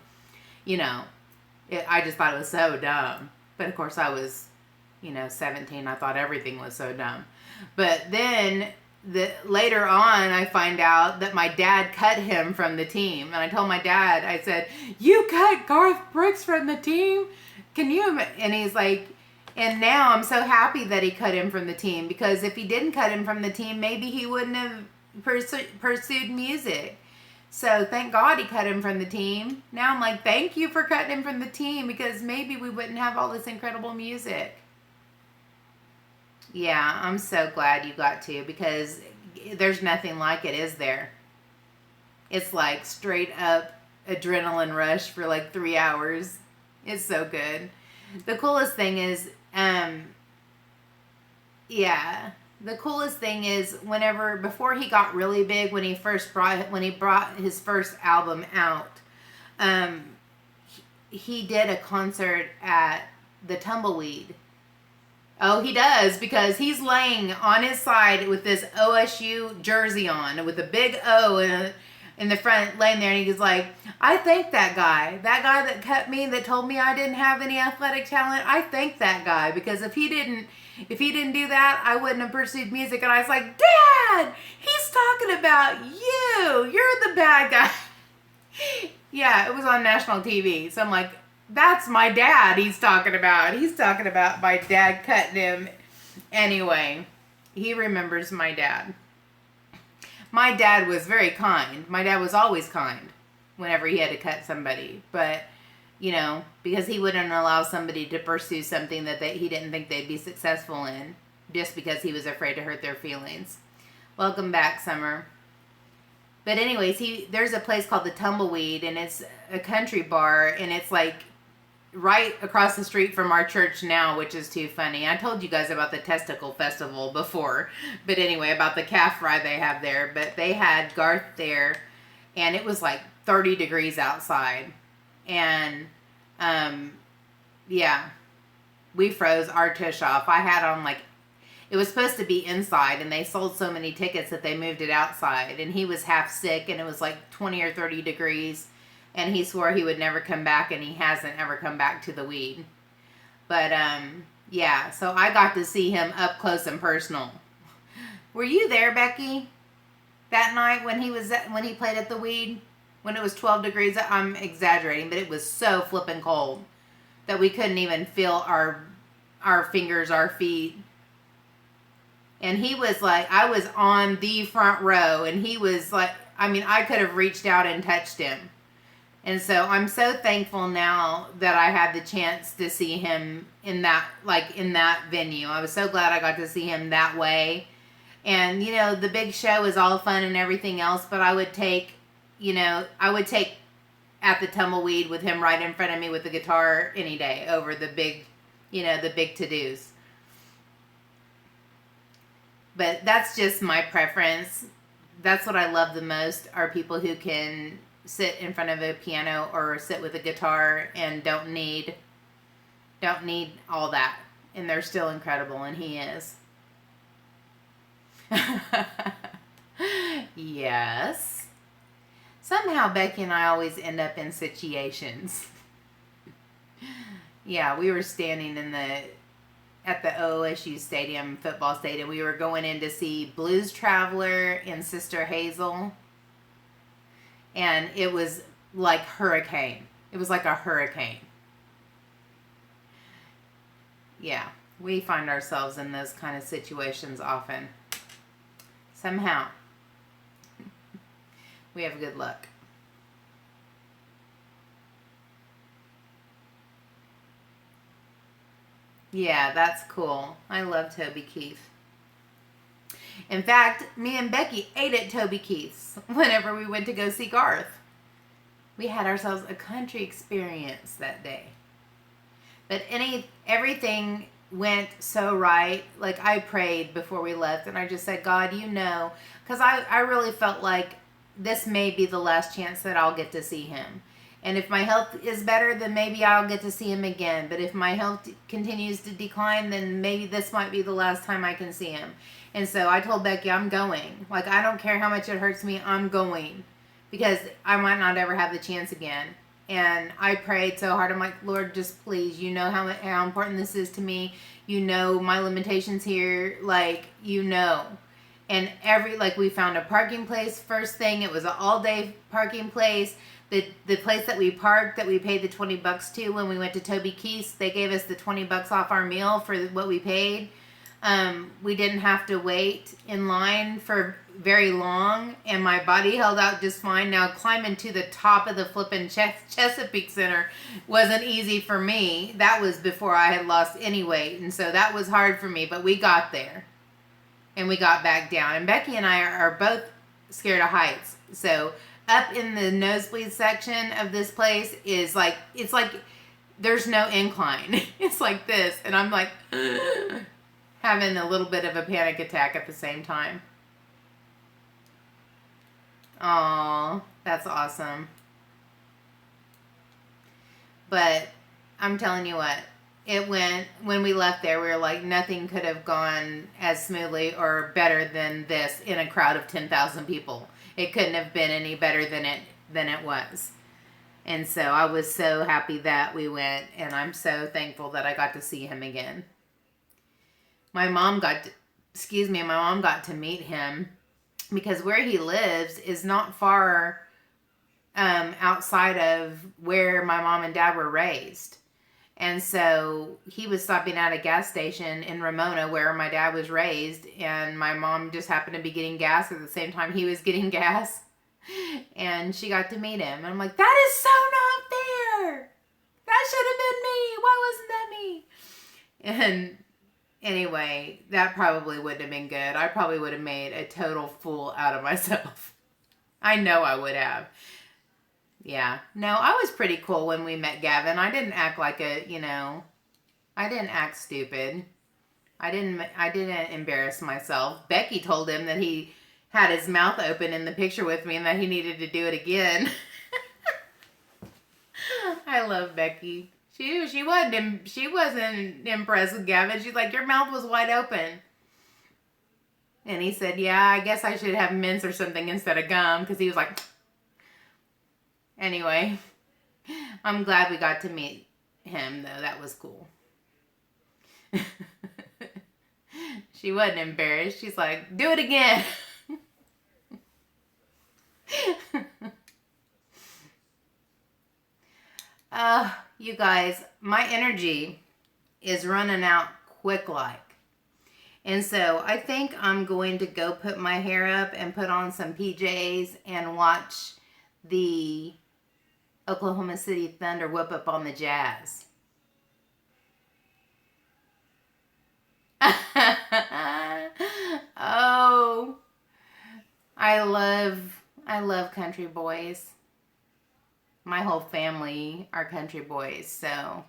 I just thought it was so dumb. But of course I was, 17. I thought everything was so dumb. But then later on, I find out that my dad cut him from the team. And I told my dad, I said, you cut Garth Brooks from the team? Can you? And he's like, and now I'm so happy that he cut him from the team, because if he didn't cut him from the team, maybe he wouldn't have pursued music. So thank God he cut him from the team. Now I'm like, thank you for cutting him from the team, because maybe we wouldn't have all this incredible music. Yeah, I'm so glad you got to, because there's nothing like it, is there? It's like straight up adrenaline rush for like 3 hours. It's so good. The coolest thing is, the coolest thing is before he got really big, when he brought his first album out, he did a concert at the Tumbleweed. Oh, he does, because he's laying on his side with this OSU jersey on, with a big O in the front, laying there, and he's like, I thank that guy that cut me, that told me I didn't have any athletic talent. I thank that guy, because if he didn't do that, I wouldn't have pursued music. And I was like, Dad, he's talking about you. You're the bad guy. Yeah, it was on national TV. So I'm like, that's my dad he's talking about. He's talking about my dad cutting him. Anyway, he remembers my dad. My dad was very kind. My dad was always kind whenever he had to cut somebody. But, because he wouldn't allow somebody to pursue something that he didn't think they'd be successful in, just because he was afraid to hurt their feelings. Welcome back, Summer. But anyways, there's a place called the Tumbleweed, and it's a country bar, and it's like right across the street from our church now, which is too funny. I told you guys about the Testicle Festival before, but anyway, about the calf ride they have there. But they had Garth there, and it was like 30 degrees outside, and we froze our tush off. I had on it was supposed to be inside, and they sold so many tickets that they moved it outside, and he was half sick, and it was like 20 or 30 degrees. And he swore he would never come back, and he hasn't ever come back to the weed. But, so I got to see him up close and personal. Were you there, Becky? That night when he played at the weed? When it was 12 degrees, I'm exaggerating, but it was so flippin' cold that we couldn't even feel our fingers, our feet. And he was like, I was on the front row, and he was like, I mean, I could have reached out and touched him. And so I'm so thankful now that I had the chance to see him in that, like in that venue. I was so glad I got to see him that way. And, you know, the big show is all fun and everything else, but I would take, I would take At the Tumbleweed with him right in front of me with the guitar any day over the big, the big to-dos. But that's just my preference. That's what I love the most, are people who can sit in front of a piano or sit with a guitar and don't need all that. And they're still incredible, and he is. Yes. Somehow Becky and I always end up in situations. Yeah, we were standing at the OSU stadium, football stadium. We were going in to see Blues Traveler and Sister Hazel. And it was like hurricane. It was like a hurricane. Yeah, we find ourselves in those kind of situations often. Somehow. We have good luck. Yeah, that's cool. I love Toby Keith. In fact, me and Becky ate at Toby Keith's whenever we went to go see Garth. We had ourselves a country experience that day. But everything went so right. Like, I prayed before we left, and I just said, God, because I really felt like this may be the last chance that I'll get to see him. And if my health is better, then maybe I'll get to see him again. But if my health continues to decline, then maybe this might be the last time I can see him. And so I told Becky, I'm going. Like, I don't care how much it hurts me, I'm going. Because I might not ever have the chance again. And I prayed so hard. I'm like, Lord, just please, you know how important this is to me. You know my limitations here. Like, And we found a parking place first thing. It was an all-day parking place. The place that we parked, that we paid the $20 to when we went to Toby Keith's, they gave us the $20 off our meal for what we paid. We didn't have to wait in line for very long, and my body held out just fine. Now, climbing to the top of the flippin' Chesapeake Center wasn't easy for me. That was before I had lost any weight, and so that was hard for me, but we got there. And we got back down. And Becky and I are both scared of heights. So up in the nosebleed section of this place is like, it's like there's no incline. It's like this. And I'm like having a little bit of a panic attack at the same time. Aw, that's awesome. But I'm telling you what, when we left there, we were like, nothing could have gone as smoothly or better than this in a crowd of 10,000 people. It couldn't have been any better than it was. And so I was so happy that we went, and I'm so thankful that I got to see him again. My mom got to meet him because where he lives is not far outside of where my mom and dad were raised. And so he was stopping at a gas station in Ramona where my dad was raised, and my mom just happened to be getting gas at the same time he was getting gas. And she got to meet him. And I'm like, that is so not fair. That should have been me. Why wasn't that me? And anyway, that probably wouldn't have been good. I probably would have made a total fool out of myself. I know I would have. Yeah. No, I was pretty cool when we met Gavin. I didn't act like I didn't act stupid. I didn't embarrass myself. Becky told him that he had his mouth open in the picture with me and that he needed to do it again. I love Becky. She wasn't impressed with Gavin. She's like, your mouth was wide open. And he said, yeah, I guess I should have mints or something instead of gum, because he was like... Anyway, I'm glad we got to meet him, though. That was cool. She wasn't embarrassed. She's like, do it again. You guys, my energy is running out quick like. And so I think I'm going to go put my hair up and put on some PJs and watch the Oklahoma City Thunder whip up on the Jazz. Oh, I love country boys. My whole family are country boys, so.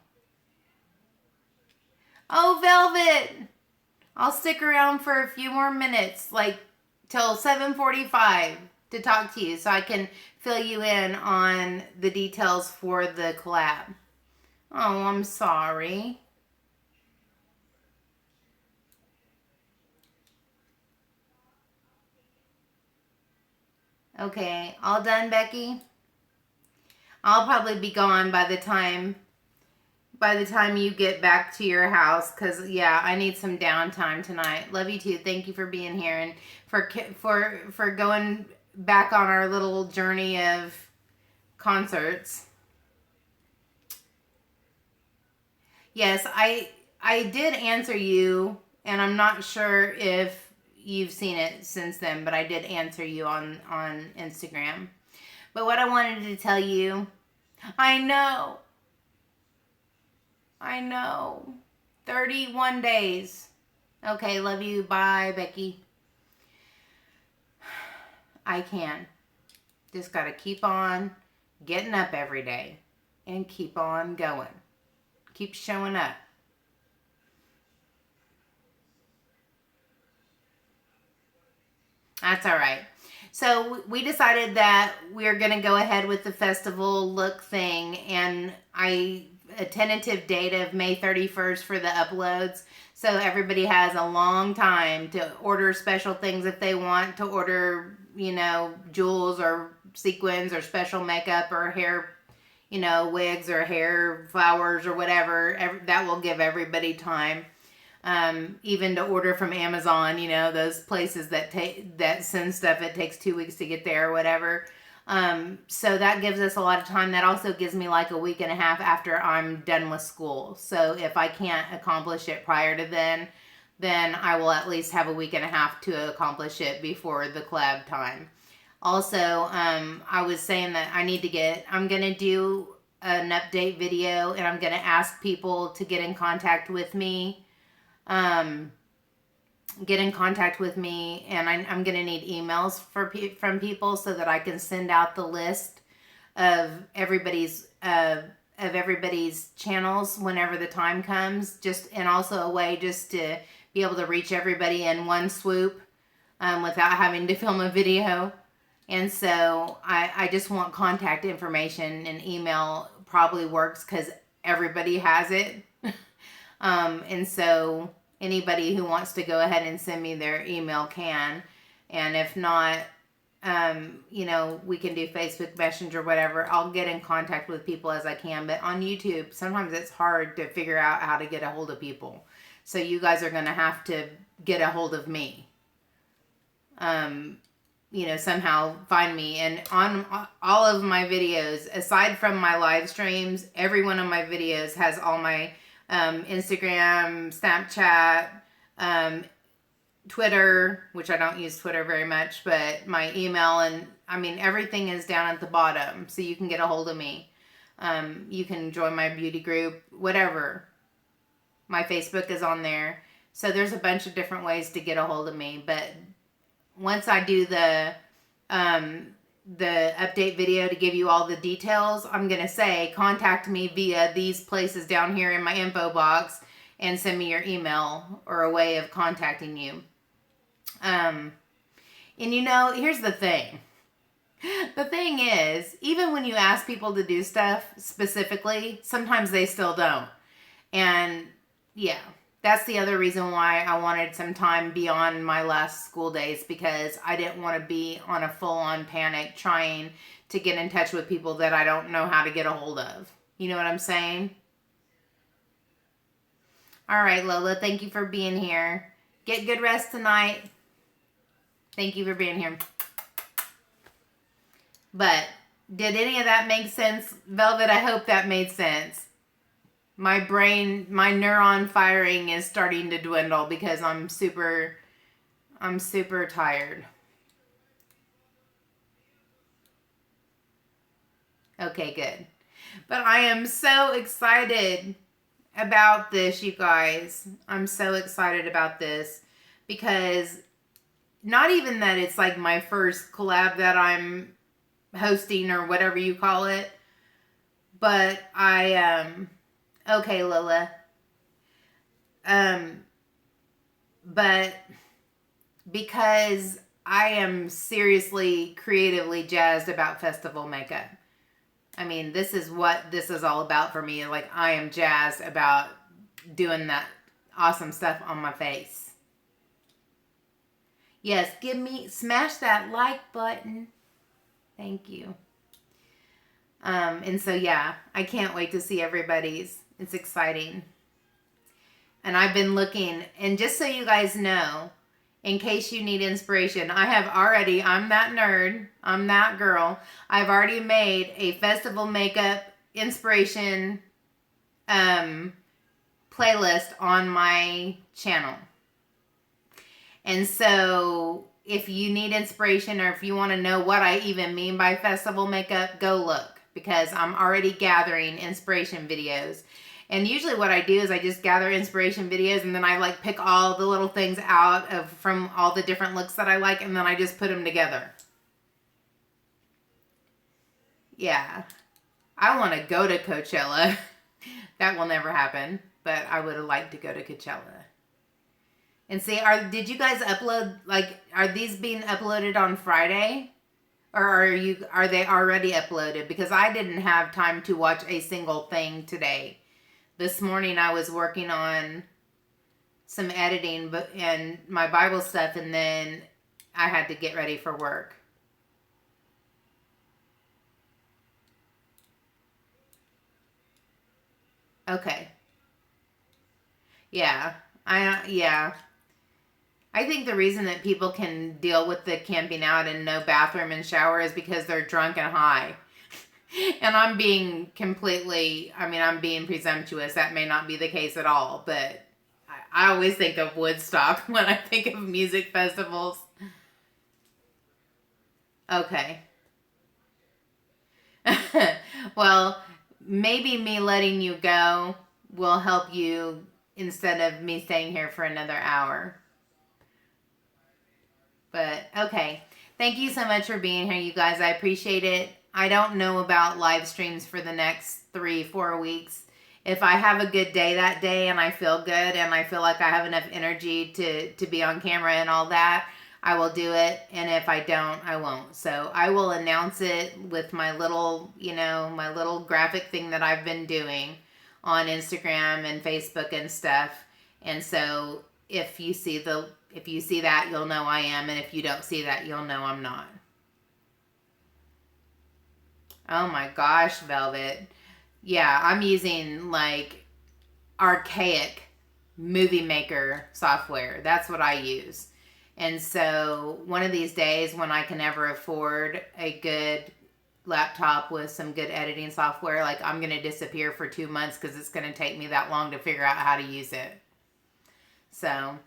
Oh, Velvet! I'll stick around for a few more minutes, like till 7:45 to talk to you so I can fill you in on the details for the collab. Oh, I'm sorry. Okay, all done, Becky? I'll probably be gone by the time you get back to your house, because yeah, I need some downtime tonight. Love you too. Thank you for being here and for going back on our little journey of concerts. Yes, I did answer you, and I'm not sure if you've seen it since then, but I did answer you on Instagram. But what I wanted to tell you, I know. 31 days. Okay, love you. Bye, Becky. I can. Just got to keep on getting up every day and keep on going. Keep showing up. That's all right. So we decided that we're going to go ahead with the festival look thing, and a tentative date of May 31st for the uploads. So everybody has a long time to order special things if they want to order, jewels or sequins or special makeup or hair, wigs or hair flowers or whatever. That will give everybody time. Even to order from Amazon, those places that send stuff, it takes 2 weeks to get there or whatever. So that gives us a lot of time. That also gives me like a week and a half after I'm done with school. So if I can't accomplish it prior to then I will at least have a week and a half to accomplish it before the collab time. Also, I was saying that I'm going to do an update video, and I'm going to ask people to get in contact with me. And I'm going to need emails from people so that I can send out the list of everybody's channels whenever the time comes, and also a way just to be able to reach everybody in one swoop without having to film a video. And so I just want contact information, and email probably works because everybody has it. And so anybody who wants to go ahead and send me their email can. And if not, we can do Facebook Messenger, whatever. I'll get in contact with people as I can. But on YouTube, sometimes it's hard to figure out how to get a hold of people. So you guys are going to have to get a hold of me. Somehow find me. And on all of my videos, aside from my live streams, every one of my videos has all my Instagram, Snapchat, Twitter, which I don't use Twitter very much, but my email, and everything is down at the bottom, so you can get a hold of me. You can join my beauty group, whatever. My Facebook is on there. So there's a bunch of different ways to get a hold of me, but once I do the update video to give you all the details, I'm going to say contact me via these places down here in my info box and send me your email or a way of contacting you. And here's the thing. The thing is, even when you ask people to do stuff specifically, sometimes they still don't. And yeah, that's the other reason why I wanted some time beyond my last school days, because I didn't want to be on a full-on panic trying to get in touch with people that I don't know how to get a hold of. You know what I'm saying? All right, Lola, thank you for being here. Get good rest tonight. Thank you for being here. But Did any of that make sense, Velvet? I hope that made sense. My brain, my neuron firing is starting to dwindle because I'm super tired. Okay, good. But I am so excited about this, you guys. I'm so excited about this because not even that it's like my first collab that I'm hosting or whatever you call it, but okay, Lola. But because I am seriously creatively jazzed about festival makeup. I mean, this is what this is all about for me. Like, I am jazzed about doing that awesome stuff on my face. Yes, smash that like button. Thank you. And so, yeah, I can't wait to see everybody's. It's exciting. And I've been looking, and just so you guys know, in case you need inspiration, I'm that nerd, I'm that girl. I've already made a festival makeup inspiration playlist on my channel. And so if you need inspiration or if you want to know what I even mean by festival makeup, go look, because I'm already gathering inspiration videos. And usually what I do is I just gather inspiration videos, and then I like pick all the little things out from all the different looks that I like, and then I just put them together. Yeah. I want to go to Coachella. That will never happen, but I would have liked to go to Coachella. And see, did you guys upload, like, are these being uploaded on Friday? Or are they already uploaded? Because I didn't have time to watch a single thing today. This morning I was working on some editing and my Bible stuff, and then I had to get ready for work. Okay. Yeah. Yeah. I think the reason that people can deal with the camping out and no bathroom and shower is because they're drunk and high. And I'm being presumptuous. That may not be the case at all, but I always think of Woodstock when I think of music festivals. Okay. Well, maybe me letting you go will help you instead of me staying here for another hour. But okay. Thank you so much for being here, you guys. I appreciate it. I don't know about live streams for the next 3-4 weeks. If I have a good day that day and I feel good and I feel like I have enough energy to be on camera and all that, I will do it. And if I don't, I won't. So I will announce it with my little, my little graphic thing that I've been doing on Instagram and Facebook and stuff. And so if you see that, you'll know I am. And if you don't see that, you'll know I'm not. Oh my gosh, Velvet. Yeah, I'm using like archaic movie maker software. That's what I use. And so one of these days when I can ever afford a good laptop with some good editing software, like, I'm going to disappear for 2 months because it's going to take me that long to figure out how to use it. So,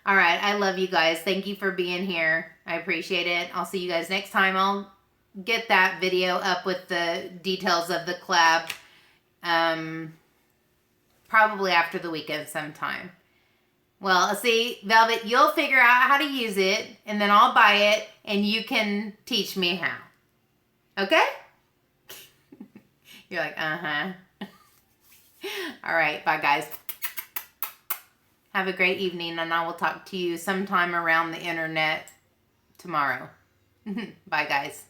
all right. I love you guys. Thank you for being here. I appreciate it. I'll see you guys next time. I'll get that video up with the details of the collab probably after the weekend sometime. Well, see, Velvet, you'll figure out how to use it, and then I'll buy it, and you can teach me how. Okay? You're like, uh-huh. All right, bye, guys. Have a great evening, and I will talk to you sometime around the internet tomorrow. Bye, guys.